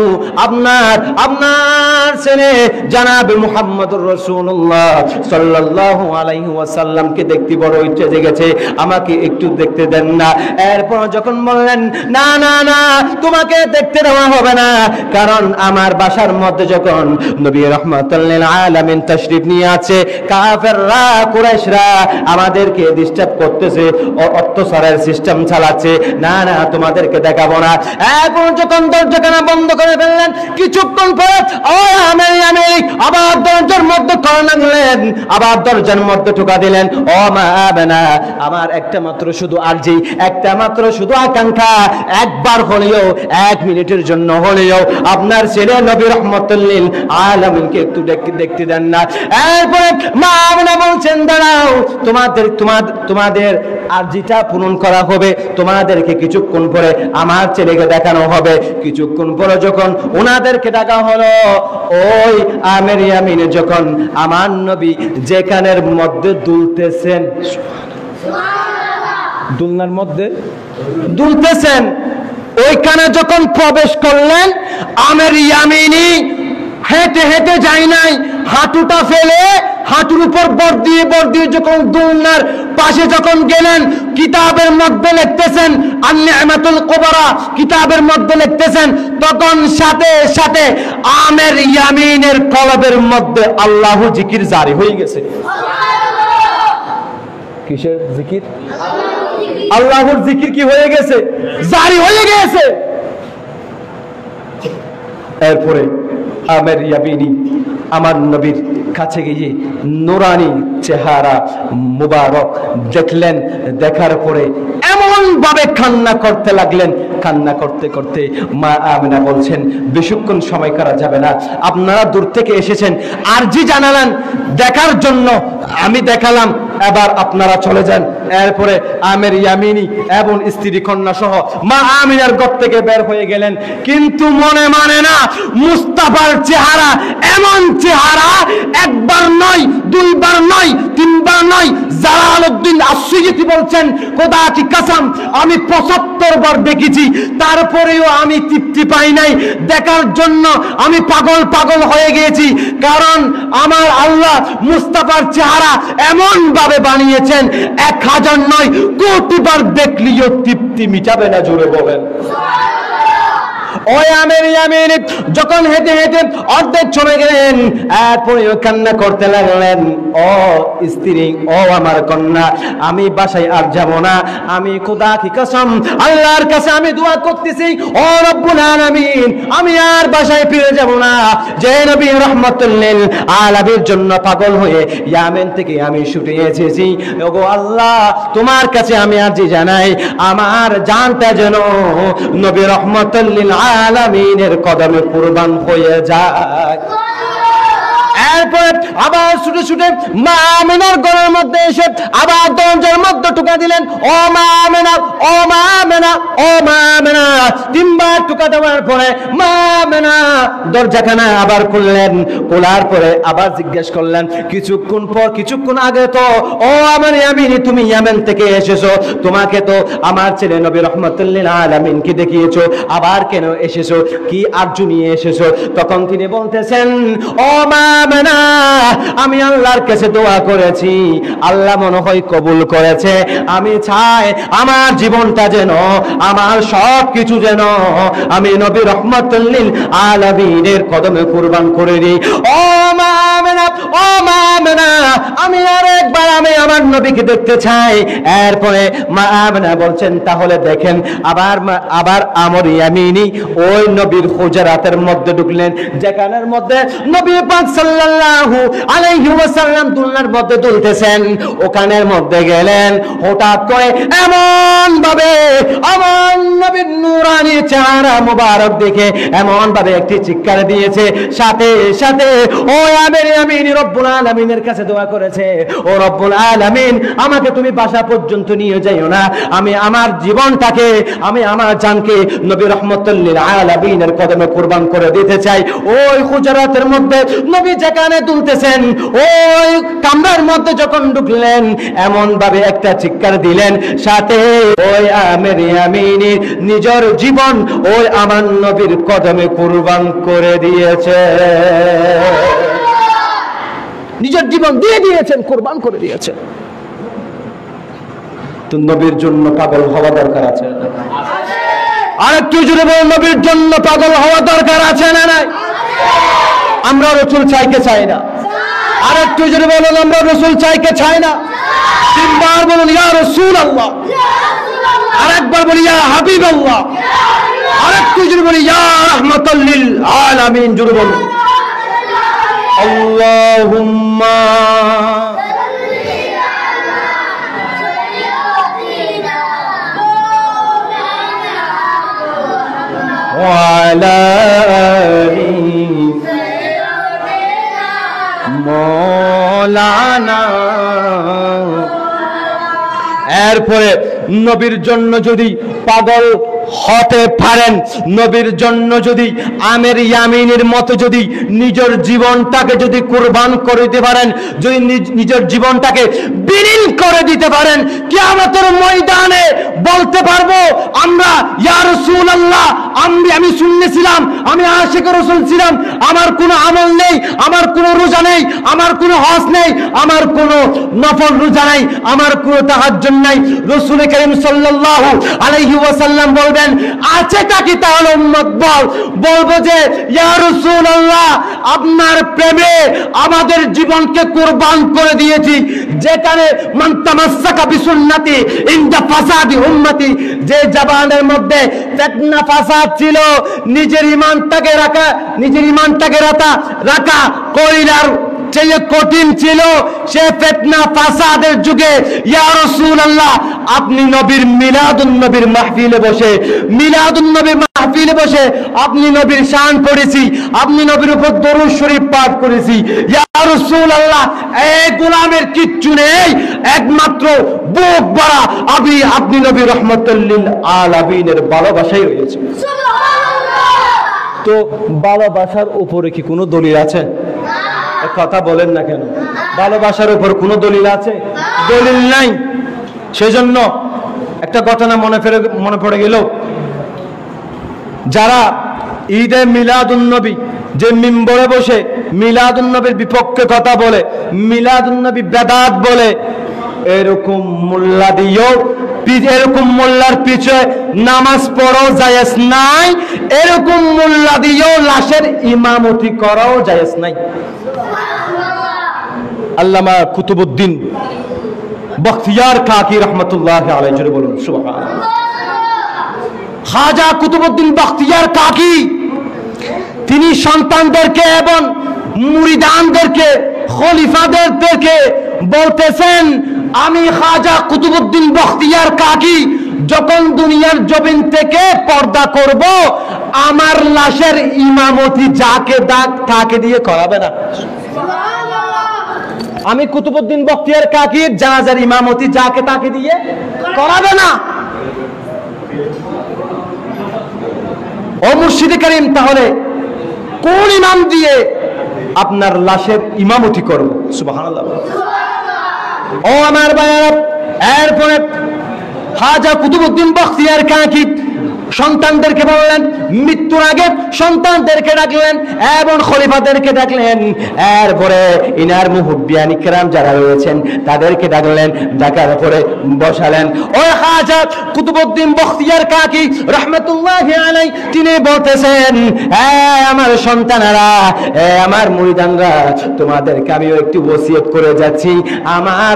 আপনার ছেলে জনাবে মুহাম্মদুর রাসূলুল্লাহ সাল্লাল্লাহু আলাইহি ওয়াসাল্লামকে দেখতে বড় ইচ্ছে জেগেছে, আমাকে একটু দেখতে দেন না। এরপর যখন বললেন, না না না, তোমাকে দেখতে দেওয়া হবে না, কারণ আমার বাসার মধ্যে যখন নবী রাহমাতুল লিল আলামিন তাশরীফ নিয়ে আছে, কাফেররা কুরাইশরা আমাদেরকে ডিস্টার্ব করতেছে, অত্যাচারের সিস্টেম চালাচ্ছে, না না তোমাদেরকে দেখাবো না। এখন যখন দরজাখানা বন্ধ করে ফেললেন, কিছুক্ষণ পরে আবার দরজার মধ্যে কড়া নাগলেন, আবার দরজার মধ্যে ঠোকা দিলেন। ও মা আমেনা, আমার একটা মাত্র শুধু আরজি, একটা মাত্র শুধু আকাঙ্ক্ষা, একবার হলেও, 1 মিনিটের জন্য হলেও আপনার ছেলে নবী রাহমাতুল লিল আলামিনকে একটু দেখতে দেন না। এরপরে মা আমেনা বলছেন, দাঁড়াও, তোমাদের আরজিটা পূরণ করা হবে, তোমাদেরকে কিছুক্ষণ পরে আমার ছেলেকে দেখানো হবে। কিছুক্ষণ পরে যখন ওনাদেরকে ডাকা হলো, ওই আমের ইয়ামিনে যখন আমার নবী যেখানের মধ্যে দুলতেছেন, দুলনার মধ্যে দুলতেছেন, ওইখানে যখন প্রবেশ করলেন, আমের ইয়ামিনী হেঁটে হেঁটে যায় নাই, হাঁটুটা ফেলে হাঁটুর উপর বর দিয়ে যখন দুলনার পাশে যখন গেলেন, কিতাবের মধ্যে লিখতেছেন আন-নি'মাতুল কুবরা, কিতাবের মধ্যে লিখতেছেন, তখন সাথে সাথে আমের ইয়ামিনের কলবের মধ্যে আল্লাহু জিকির জারি হয়ে গেছে। কিসের জিকির? আল্লাহর জিকির কি হয়ে গেছে? জারি হয়ে গেছে। এরপরে আমের ইয়ামিনী আমার নবীর কাছে গিয়ে নুরানি চেহারা মুবারক দেখলেন। দেখার পরে এমন ভাবে কান্না করতে লাগলেন, কান্না করতে করতে মা আমেনা বলছেন, বেশিক্ষণ সময় করা যাবে না, আপনারা দূর থেকে এসেছেন, আরজি জানালেন দেখার জন্য, আমি দেখালাম, এবার আপনারা চলে যান। এরপরে আমের ইয়ামিনী এবং স্ত্রী কন্যা সহ মা আমিনার ঘর থেকে বের হয়ে গেলেন। কিন্তু মনে মানে না, মুস্তাফার চেহারা এমন চেহারা, একবার নয়, দুইবার নয়, তিনবার নয়, জালালউদ্দিন আসসুয়ুতি বলছেন, খোদা কি কসম, আমি 75 বার দেখেছি, তারপরেও আমি তৃপ্তি পাই নাই, দেখার জন্য আমি পাগল হয়ে গিয়েছি। কারণ আমার আল্লাহ মুস্তাফার চেহারা এমন ভাবে বানিয়েছেন, 1000 নয়, কোটিবার দেখলেও তৃপ্তি মিটাবে না। জোরে বলেন। ওই আমের ইয়ামিনী যখন হেঁটে হেঁটে অর্ধেক চলে গেলেন, এরপরে কান্না করতে লাগলেন, ও স্ত্রী, ও আমার কন্যা, আমি বাসায় আর যাব না, আমি খোদা কি কসম, আল্লাহর কাছে আমি দোয়া করতেছি, ও রব্বুল আলামিন, আমি আর বাসায় ফিরে যাব না। যে নবী রাহমাতুল লিল আলামিনের জন্য পাগল হয়ে ইয়ামেন থেকে আমি ছুটে এসেছি, ওগো আল্লাহ, তোমার কাছে আমি আরজি জানাই, আমার জানটা যেন নবী রাহমাতুল লিল আলামিনের কদমে কুরবান হয়ে যায়। এরপরে আবার ছুটে ছুটে মা আমিনার ঘরের মধ্যে এসে আবার দরজার মধ্যে ঠুকা দিলেন, ও মা আমিনা, ও মা আমিনা, ও মা আমিনা। 3 বার ঠুকা দেওয়ার পরে মা আমিনা দরজাখানা আবার খুললেন। খোলার পরে আবার জিজ্ঞেস করলেন, কিছুক্ষণ আগে তো ও আমার ইয়ামিনী, তুমি ইয়ামেন থেকে এসেছো, তোমাকে তো আমার ছেলে নবী রাহমাতুল লিল আলামিনকে দেখিয়েছো, আবার কেন এসেছো, কি আরজু নিয়ে এসেছো? তখন তিনি বলতেছেন, ও মা আমিনা, আমি আল্লাহর কাছে দোয়া করেছি, আল্লাহ মনে হয় কবুল করেছে, আমি চাই আমার জীবনটা যেন, আমার সব কিছু যেন আমি নবী রাহমাতুল লিল আলামিনের কদমে কুরবান করে দিই। ও মা আমিনা ও মা আমেনা, আমি আরেকবার আমি আমার নবীকে দেখতে চাই। এরপরে মা আমেনা বলছেন তাহলে দেখেন। আবার আমর ইয়ামিনী ওই নবীর হুজরাতের মধ্যে ঢুকলেন, যেখানের মধ্যে নবী পাক সাল্লাল্লাহু আলাইহি ওয়াসাল্লাম দুলনার মধ্যে দুলতেছেন। ওখানের মধ্যে গেলেন, হঠাৎ করে এমন ভাবে আমার নবীর নূরানি চেহারা মুবারক দেখে এমন ভাবে একটি চিৎকার দিয়েছে, সাথে সাথে ও আমির আমিন রব্বুল আলামিনের কাছে দোয়া করেছে, ও রব্বুল আলামিন আমাকে তুমি বাসা পর্যন্ত নিয়ে যাইও না, আমি আমার জীবনটাকে, আমি আমার জানকে নবী রাহমাতুল লিল আলামিনের কদমে কুরবান করে দিতে চাই। ওই হুজরাতের মধ্যে নবী যেখানে দুলতেছেন, ওই কামরার মধ্যে যখন ঢুকলেন এমন ভাবে একটা চিৎকার দিলেন, সাথে ওই আমির আমিনী নিজের জীবন ওই আমার নবীর কদমে কুরবান করে দিয়েছে, নিজের জীবন দিয়ে দিয়েছেন, কুরবান করে দিয়েছেন। তো নবীর জন্য পাগল হওয়া দরকার আছে না? আরেকটু জোরে বলুন, নবীর জন্য পাগল হওয়া দরকার আছে না নাই? আমরা রাসূল চাইকে চাই না। আরেকটু জোরে বলুন, আমরা রাসূল চাইকে চাই না। তিনবার বলুন ইয়া রাসূলুল্লাহ, আরেকবার বলি ইয়া হাবিবাল্লাহ, আরেকটু জোরে বলি ইয়া রাহমাতাল লিল আলামিন। জোরে বলুন আল্লাহুম্মা ওয়ালা মৌলানা। এরপরে নবীর জন্য যদি পাগল হতে পারেন, নবীর জন্য যদি আমির ইয়ামিনের মতো যদি নিজের জীবনটাকে যদি কুরবান করে দিতে পারেন, যদি নিজের জীবনটাকে বিলীন করে দিতে পারেন, কিয়ামতের ময়দানে বলতে পারবো আমরা ইয়া রাসূলুল্লাহ, আমি শুনেছিলাম, আমি আশিক রাসূল ছিলাম, আমার কোনো আমল নেই, আমার কোনো রোজা নেই, আমার কোনো হজ নেই, আমার কোনো নফল রোজা নেই, আমার কোনো তাহাজ্জুদ নাই। রাসূল করিম সাল্লাল্লাহু আলাইহি ওয়াসাল্লাম বলবেন আছে কি তাহলে উম্মত বলবো যে ইয়া রাসূলুল্লাহ আপনার প্রেমে আমাদের জীবনকে কুরবান করে দিয়েছি। যেখানে মান তামাসসাকা বিসুন্নতি ইনদা ফাসাদি উম্মতি, যে জবানের মধ্যে ফিতনা ফাসাদ ছিল, নিজের ঈমানটাকে রাখা কইলার চেয়ে কঠিন ছিল, সে ফিতনা ফাসাদের যুগে ইয়া রাসূলুল্লাহ আপনি নবীর মিলাদুন নবীর মাহফিলে বসে আপনি নবীর শান পড়েছি, আপনি নবীর উপর দরুদ শরীফ পাঠ করেছি। ইয়া রাসূলুল্লাহ এই গোলামের কিচ্ছু নেই, একমাত্র বুক ভরা আপনি নবী রাহমাতুল লিল আলামিনের ভালোবাসাই রয়েছে। তো ভালোবাসার উপরে কি কোনো দলিল আছে? কথা বলেন না কেন? ভালোবাসার উপর কোনো দলিল আছে? দলিল নাই। সেজন্য একটা ঘটনা মনে পড়ে গেল, যারা ঈদে মিলাদুন নবী যে মিম্বরে বসে মিলাদুন নবীর বিপক্ষে কথা বলে, মিলাদুন নবী বেদাত বলে, এরকম মোল্লা দিও, এরকম মোল্লার পিছে নামাজ পড়াও জায়েজ নাই, এরকম মোল্লা দিও লাশের ইমামতি করাও জায়েজ নাই। আল্লামা কুতুবউদ্দিন বখতিয়ার কাকি রহমতুল্লাহি আলাইহি, জোরে বলুন সুবহানাল্লাহ। খাজা কুতুবউদ্দিন বখতিয়ার কাকি তিনি সন্তানদেরকে এবং মুরিদানদেরকে, খলিফাদেরকে বলতেছেন, আমি খাজা কুতুবউদ্দিন বখতিয়ার কাকি যখন দুনিয়ার জমিন থেকে পর্দা করব, আমার লাশের ইমামতি যাকে তাকে দিয়ে করাবে না। আমি কুতুবউদ্দিন বখতিয়ার কাকির জানাজার ইমামতি যাকে তাকে দিয়ে করাবে না। ও মুর্শিদে কারীম, তাহলে কোন ইমাম দিয়ে আপনার লাশের ইমামতি করব? সুবহানাল্লাহ। ও আমার ভাইয়েরা, এরপরে খাজা কুতুবউদ্দিন বখতিয়ার কাকি সন্তানদেরকে বললেন, মৃত্যুর আগে সন্তানদেরকে ডাকলেন এবং খলিফাদেরকে ডাকলেন। এরপরে ইনার মুহুব্বিয়ান ইকরাম যারা রয়েছেন তাদেরকে ডাকলেন, ডাকার পরে বসালেন। ওই খাজা কুতুবউদ্দিন বখতিয়ার কাকি রহমতুল্লাহি আলাইহি তিনি বলতেছেন, আমার সন্তানেরা, আমার মুরিদানরা, তোমাদেরকে আমি একটি ওসিয়ত করে যাচ্ছি। আমার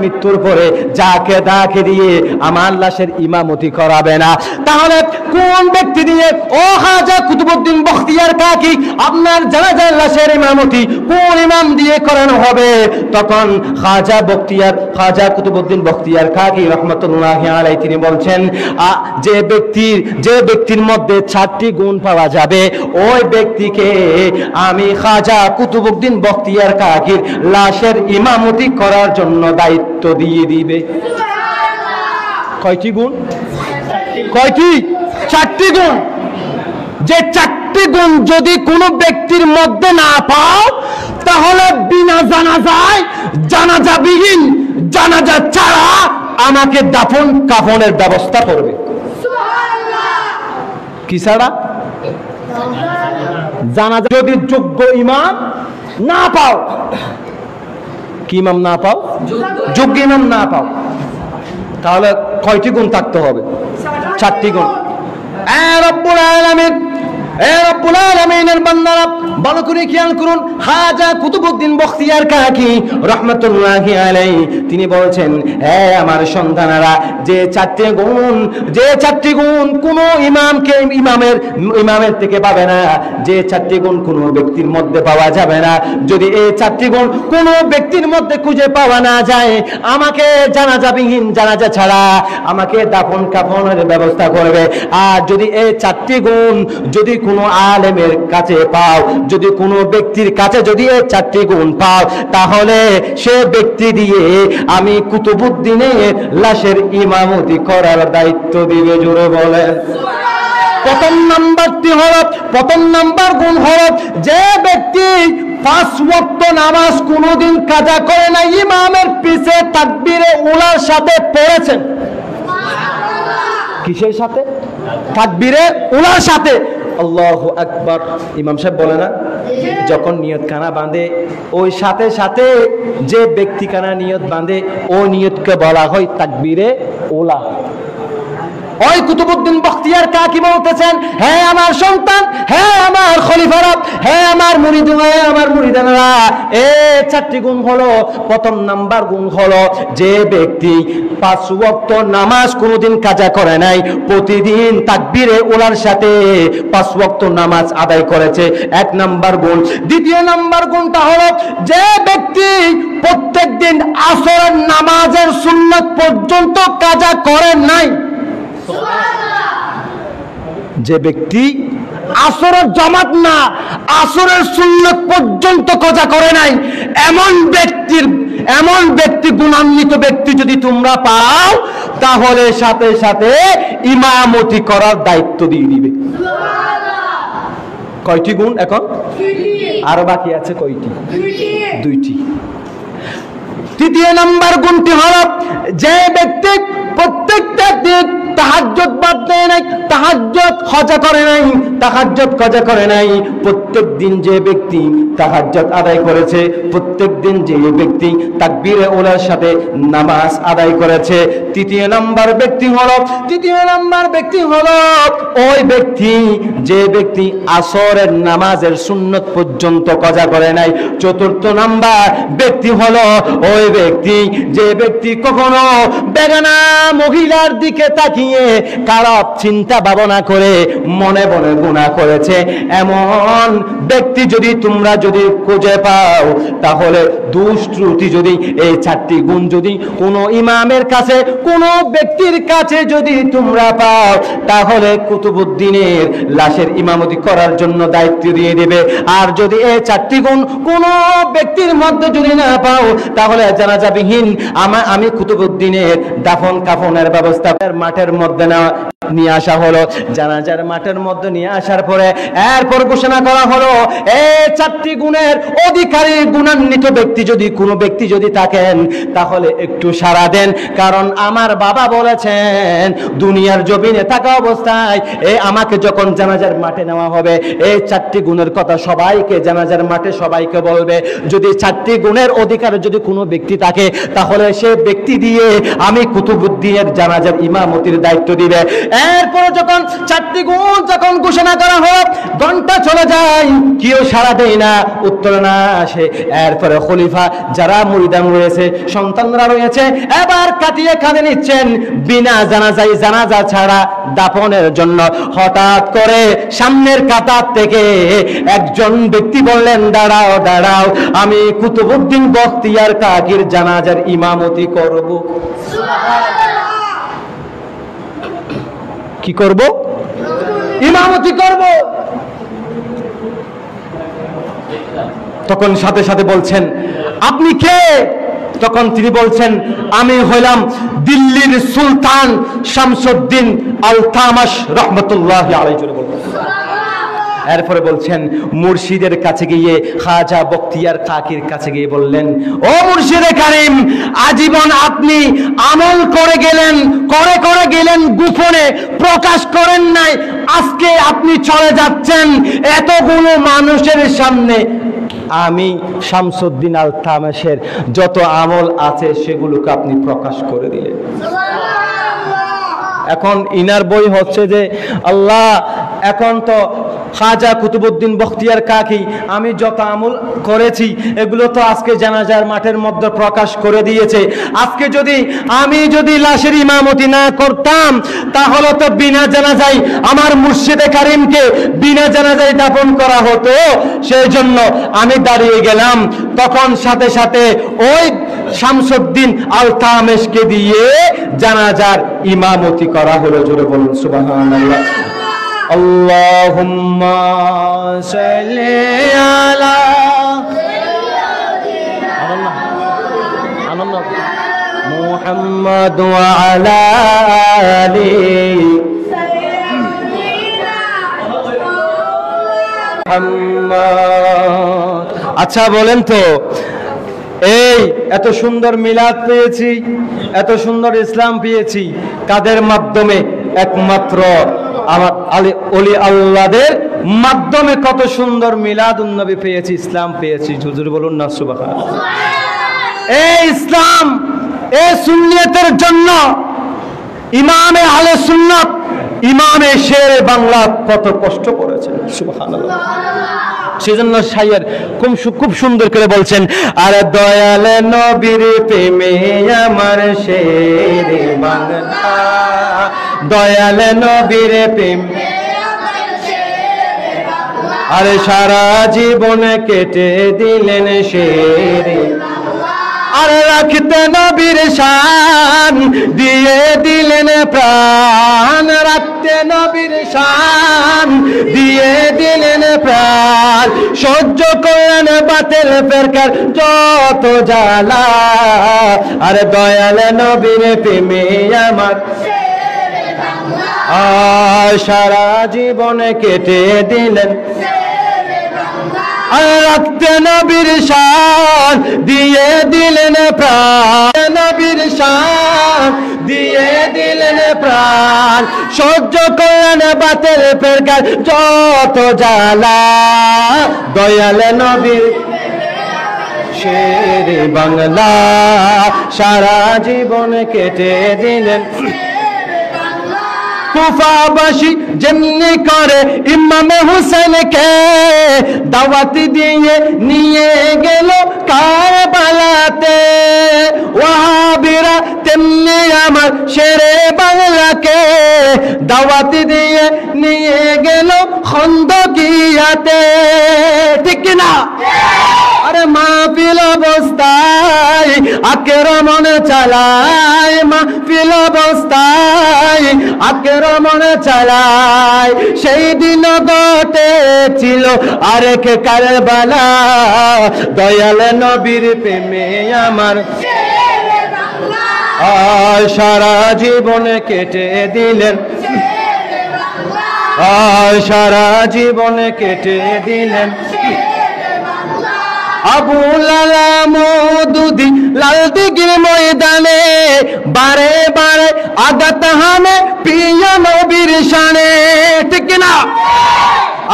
মৃত্যুর পরে যাকে তাকে দিয়ে আমার লাশের ইমামতি করাবে না। তাহলে কোন ব্যক্তি দিয়ে ও খাজা কুতুবউদ্দিন বখতিয়ার কাকি আপনার জানাজার লাশের ইমামতি কোন ইমাম দিয়ে করানো হবে? তখন খাজা কুতুবউদ্দিন বখতিয়ার কাকি রহমতুল্লাহি আলাইহি তিনি বলছেন, যে ব্যক্তির মধ্যে 4টি গুণ পাওয়া যাবে ওই ব্যক্তিকে আমি খাজা কুতুবউদ্দিন বখতিয়ার কাকির লাশের ইমামতি করার জন্য দায়িত্ব দিয়ে দিবে। কয়টি গুণ? কয়টি? 4টি গুণ। যে 4টি গুণ যদি কোনো ব্যক্তির মধ্যে না পাও তাহলে বিনা জানাজায়, জানাজাবিহীন, জানাজা ছাড়া আমাকে দাফন কাফনের ব্যবস্থা করবে। কি ছাড়া? জানাজা যদি যোগ্য ইমাম না পাও, কি ইমাম না পাও? যোগ্য ইমাম না পাও, তাহলে কয়টি গুণ থাকতে হবে? 4টি গুণ। রব্বুল আলামিনের বান্দারা ভালো করে খেয়াল করুন। খাজা কুতুবউদ্দিন বখতিয়ার কাকি রহমতুল্লাহি আলাইহি তিনি বলছেন, আমার সন্তানেরা, যে 4টি গুণ কোন ইমামের থেকে পাবে না, যে 4টি গুণ কোন ব্যক্তির মধ্যে পাওয়া যাবে না, যদি এই 4টি গুণ কোন ব্যক্তির মধ্যে খুঁজে পাওয়া না যায়, আমাকে জানাজাবিহীন, জানাজা ছাড়া আমাকে দাফন কাফনের ব্যবস্থা করবে। আর যদি এই 4টি গুণ যদি কোনো আলেমের কাছে পাও, যদি কোনো ব্যক্তির কাছে যদি এই 4টি গুণ পাও, তাহলে সে ব্যক্তি দিয়ে আমি কুতুবউদ্দিনের লাশের ইমামতি করার দায়িত্ব দিবে। জোরে বলেন। প্রথম নাম্বার গুণ হলো, যে ব্যক্তি 5 ওয়াক্ত নামাজ কোনোদিন কাজা করে না, ইমামের পিছে তাকবীরে উলার সাথে পড়েছেন। কিসের সাথে? তাকবীরে উলার সাথে। আল্লাহু আকবার। ইমাম সাহেব বলে না, যখন নিয়ত কানা বাঁধে ওই সাথে সাথে যে ব্যক্তি কানা নিয়ত বাঁধে ও নিয়তকে বলা হয় তাকবীরে উলা। ওই কুতুবউদ্দিন বখতিয়ার কাকি বলতেছেন, হে আমার সন্তান, হে আমার খলিফারা, হে আমার মুরিদানেরা, এই 4টি গুণ হলো। প্রথম নাম্বার গুণ হলো, যে ব্যক্তি 5 ওয়াক্ত নামাজ কোনোদিন কাজা করে নাই, প্রতিদিন তাকবীরে উলার সাথে 5 ওয়াক্ত নামাজ আদায় করেছে, 1 নাম্বার গুণ। দ্বিতীয় নাম্বার গুণটা হলো, যে ব্যক্তি প্রত্যেক দিন আসরের নামাজের সুন্নাত পর্যন্ত কাজা করে নাই, যে ব্যক্তি আসরের জামাত না, আসরের সুন্নাত পর্যন্ত কাজা করে নাই, এমন ব্যক্তি গুণান্বিত ব্যক্তি যদি তোমরা পাও, তাহলে সাথে সাথে ইমামতি করার দায়িত্ব দিয়ে দিবে। কয়টি গুণ এখন? আর বাকি আছে কয়টি? 2টি। তৃতীয় নাম্বার গুণটি হলো, যে ব্যক্তি প্রত্যেকটা দিন তাহাজ্জুদ বাদ দেয় নাই, তাহাজ্জুদ কাজা করে নাই, প্রত্যেক দিন যে ব্যক্তি তাহাজ্জুদ আদায় করেছে, প্রত্যেক দিন যে ব্যক্তি তাকবীরে উলার সাথে নামাজ আদায় করেছে। তৃতীয় নাম্বার ব্যক্তি হলো ওই ব্যক্তি, যে ব্যক্তি আসরের নামাজের সুন্নত পর্যন্ত কাজা করে নাই। চতুর্থ নাম্বার ব্যক্তি হলো ওই ব্যক্তি, যে ব্যক্তি কখনো বেগানা মহিলার দিকে তাকিয়ে খারাপ চিন্তা ভাবনা করে মনে মনে গুনাহ করেছে। এমন ব্যক্তি যদি তোমরা যদি খুঁজে পাও, তাহলে দুষ্ত্রুটি যদি এই 4টি গুণ যদি কোনো ইমামের কাছে, কোনো ব্যক্তির কাছে যদি তোমরা পাও, তাহলে কুতুবউদ্দিনের লাশের ইমামতি করার জন্য দায়িত্ব দিয়ে দেবে। আর যদি এই 4টি গুণ কোনো ব্যক্তির মধ্যে যদি না পাও, তাহলে জানাজাবিহীন আমি কুতুবউদ্দিনের দাফন কাফনের ব্যবস্থা মাঠের মধ্যে না নিয়ে আসা হলো। জানাজার মাঠের মধ্যে নিয়ে আসার পরে এরপর ঘোষণা করা হলো, এই 4টি গুণের অধিকারী গুণান্বিত ব্যক্তি যদি কোনো ব্যক্তি যদি থাকেন তাহলে একটু সাড়া দেন, কারণ আমার বাবা বলেছেন দুনিয়ার জমিনে থাকা অবস্থায় আমাকে যখন জানাজার মাঠে নেওয়া হবে এই 4টি গুণের কথা সবাইকে জানাজার মাঠে সবাইকে বলবে। যদি 4টি গুণের অধিকারে যদি কোনো ব্যক্তি থাকে তাহলে সে ব্যক্তি দিয়ে আমি কুতুবউদ্দিনের জানাজার ইমামতির দায়িত্ব দিবে। এরপর যখন 4টি গুণ যখন ঘোষণা করা হোক, ঘন্টা চলে যায়, কেউ সাড়া দেয় না, উত্তর না আসে। এরপরে খলিফা যারা মুরিদান রয়েছে, সন্তানরা রয়েছে, এবার কাটিয়ে কাঁধে নিচ্ছেন বিনা জানাজায়, জানাজা ছাড়া দাফনের জন্য। হঠাৎ করে সামনের কাতার থেকে একজন ব্যক্তি বললেন, দাঁড়াও দাঁড়াও, আমি কুতুবউদ্দিন বখতিয়ার কাকির জানাজার ইমামতি করব। কি করব? ইমামতি করব। তখন সাথে সাথে বলছেন, আপনি কে? তখন তিনি বলছেন, আমি হইলাম দিল্লির সুলতান শামসুদ্দিন আলতামাশ রহমতুল্লাহি আলাইহি। এরপরে বলছেন, মুর্শিদের কাছে গিয়ে খাজা বখতিয়ার কাকির কাছে গিয়ে বললেন, ও মুর্শিদে কারিম, আজীবন আপনি আমল করে গেলেন গোপনে, প্রকাশ করেন নাই, আজকে আপনি চলে যাচ্ছেন এতগুলো মানুষের সামনে, আমি শামসুদ্দিন আলতামাশের যত আমল আছে সেগুলোকে আপনি প্রকাশ করে দিলেন। এখন ইনার বই হচ্ছে যে, আল্লাহ, এখন তো খাজা কুতুবউদ্দিন বখতিয়ার কাকি আমি যত আমল করেছি এগুলো তো আজকে জানাজার মাঠের মধ্যে প্রকাশ করে দিয়েছে। আজকে আমি যদি লাশের ইমামতি না করতাম তাহলে তো বিনা জানাজায় আমার মুর্শিদে কারিমকে বিনা জানাজায় দাফন করা হতো, সেই জন্য আমি দাঁড়িয়ে গেলাম। তখন সাথে সাথে ওই শামসুদ্দিন আলতামাশকে দিয়ে জানাজার ইমামতি করা হলো। জোরে বলুন সুবহানাল্লাহ। আল্লাহুম্মা সাল্লি আলা মুহাম্মাদ ওয়া আলা আলি মুহাম্মাদ। আচ্ছা বলেন তো, এই এত সুন্দর মিলাদ পেয়েছি, এত সুন্দর ইসলাম পেয়েছি, কাদের মাধ্যমে? একমাত্র আমার ওলি আল্লাহদের মাধ্যমে কত সুন্দর মিলাদুন নবী পেয়েছি, ইসলাম পেয়েছি। হুজুর বলুন না সুবহানাল্লাহ। এই ইসলাম, এই সুন্নিয়তের জন্য ইমামে আহলে সুন্নাত, ইমামে শেরে বাংলা কত কষ্ট করেছেন, সুবহানাল্লাহ। সেজন্য শায়ের খুব সুন্দর করে বলছেন, আর দয়াল নবীর প্রেমে আমার শেরে বাংলা, দয়াল নবীর প্রেমে আর সারা জীবন কেটে দিলেন শেরে, আর রাখতে নবীর শান দিয়ে দিলেন প্রাণ, রাখতে নবীর শান দিয়ে দিলেন প্রাণ, সহ্য করলেন বাতিল ফেরকার যত জ্বালা, আর দয়াল নবীর প্রেমে আমার সারা জীবন কেটে দিলেন, আর রাখতে নবীর শান দিয়ে দিলেন প্রাণ, নবীর শান দিয়ে দিলেন প্রাণ, সহ্য করলেন বাতিল ফেরকার যত জ্বালা, দয়াল নবীর শেরে বাংলা সারা জীবন কেটে দিলেন। কুফাবাসী যেমনি করে ইমাম হুসেনকে দাওয়াত দিয়ে নিয়ে গেল কারবালাতে, ওয়াহাবিরা তেমনি আমার শেরে বাংলাকে দাওয়াত দিয়ে নিয়ে গেল খন্দকিয়াতে, ঠিক কিনা? আরে মাহফিল অবস্থায় আক্রমণ চালায়, মাহফিল অবস্থায় আক্রমণ চালায়, সেই দিন ঘটেছিল আরেক কারবালা, দয়াল নবীর প্রেমে আমার সারা জীবন কেটে দিলেন। সারা জীবন কেটে দিলেন আবু লালা মওদুদি লাল দিঘির ময়দানে বারে বারে আঘাত হানে প্রিয় নবীর শানে ঠিক না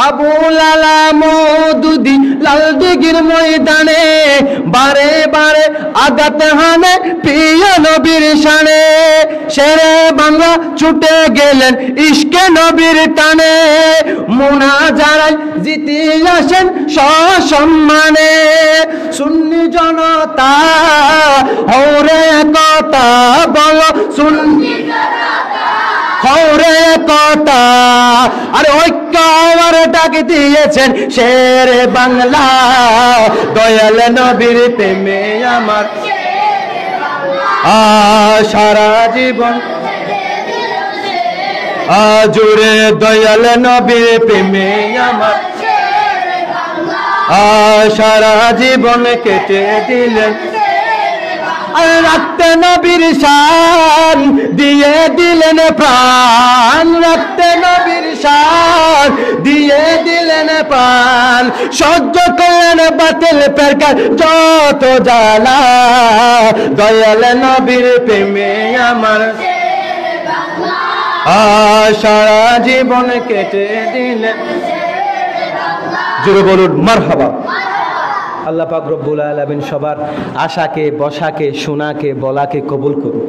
আবু লালা মওদুদি লাল দিঘির ময়দানে বারে বারে আঘাত হানে প্রিয় নবীর শানে শেরে বাংলা ছুটে গেলেন ইশকে নবীর টানে মুনাজারায় জিতে আসেন সসম্মানে সুন্নি জনতা হরে কথা বলো সুন্নি হরে কথা আরে ঐক্য আমার ডাক দিয়েছেন শেরে বাংলা দয়াল নবীর প্রেমে আমার সারা জীবন জুড়ে দয়াল নবীর প্রেমে আমার সারা জীবন কেটে দিলেন রাখতে নবীর শান দিয়ে দিলেন প্রাণ রাখতে নবীর শান দিয়ে দিলেন প্রাণ সহ্য করলেন বাতিল পেরকার যত জ্বালা দয়াল নবীর প্রেমে আমার সারা জীবন কেটে দিলেন জোরে বলুন মারহাবা আল্লাহ পাক রব্বুল আলামিন সবার আশাকে বসাকে শোনাকে বলাকে কবুল করুন।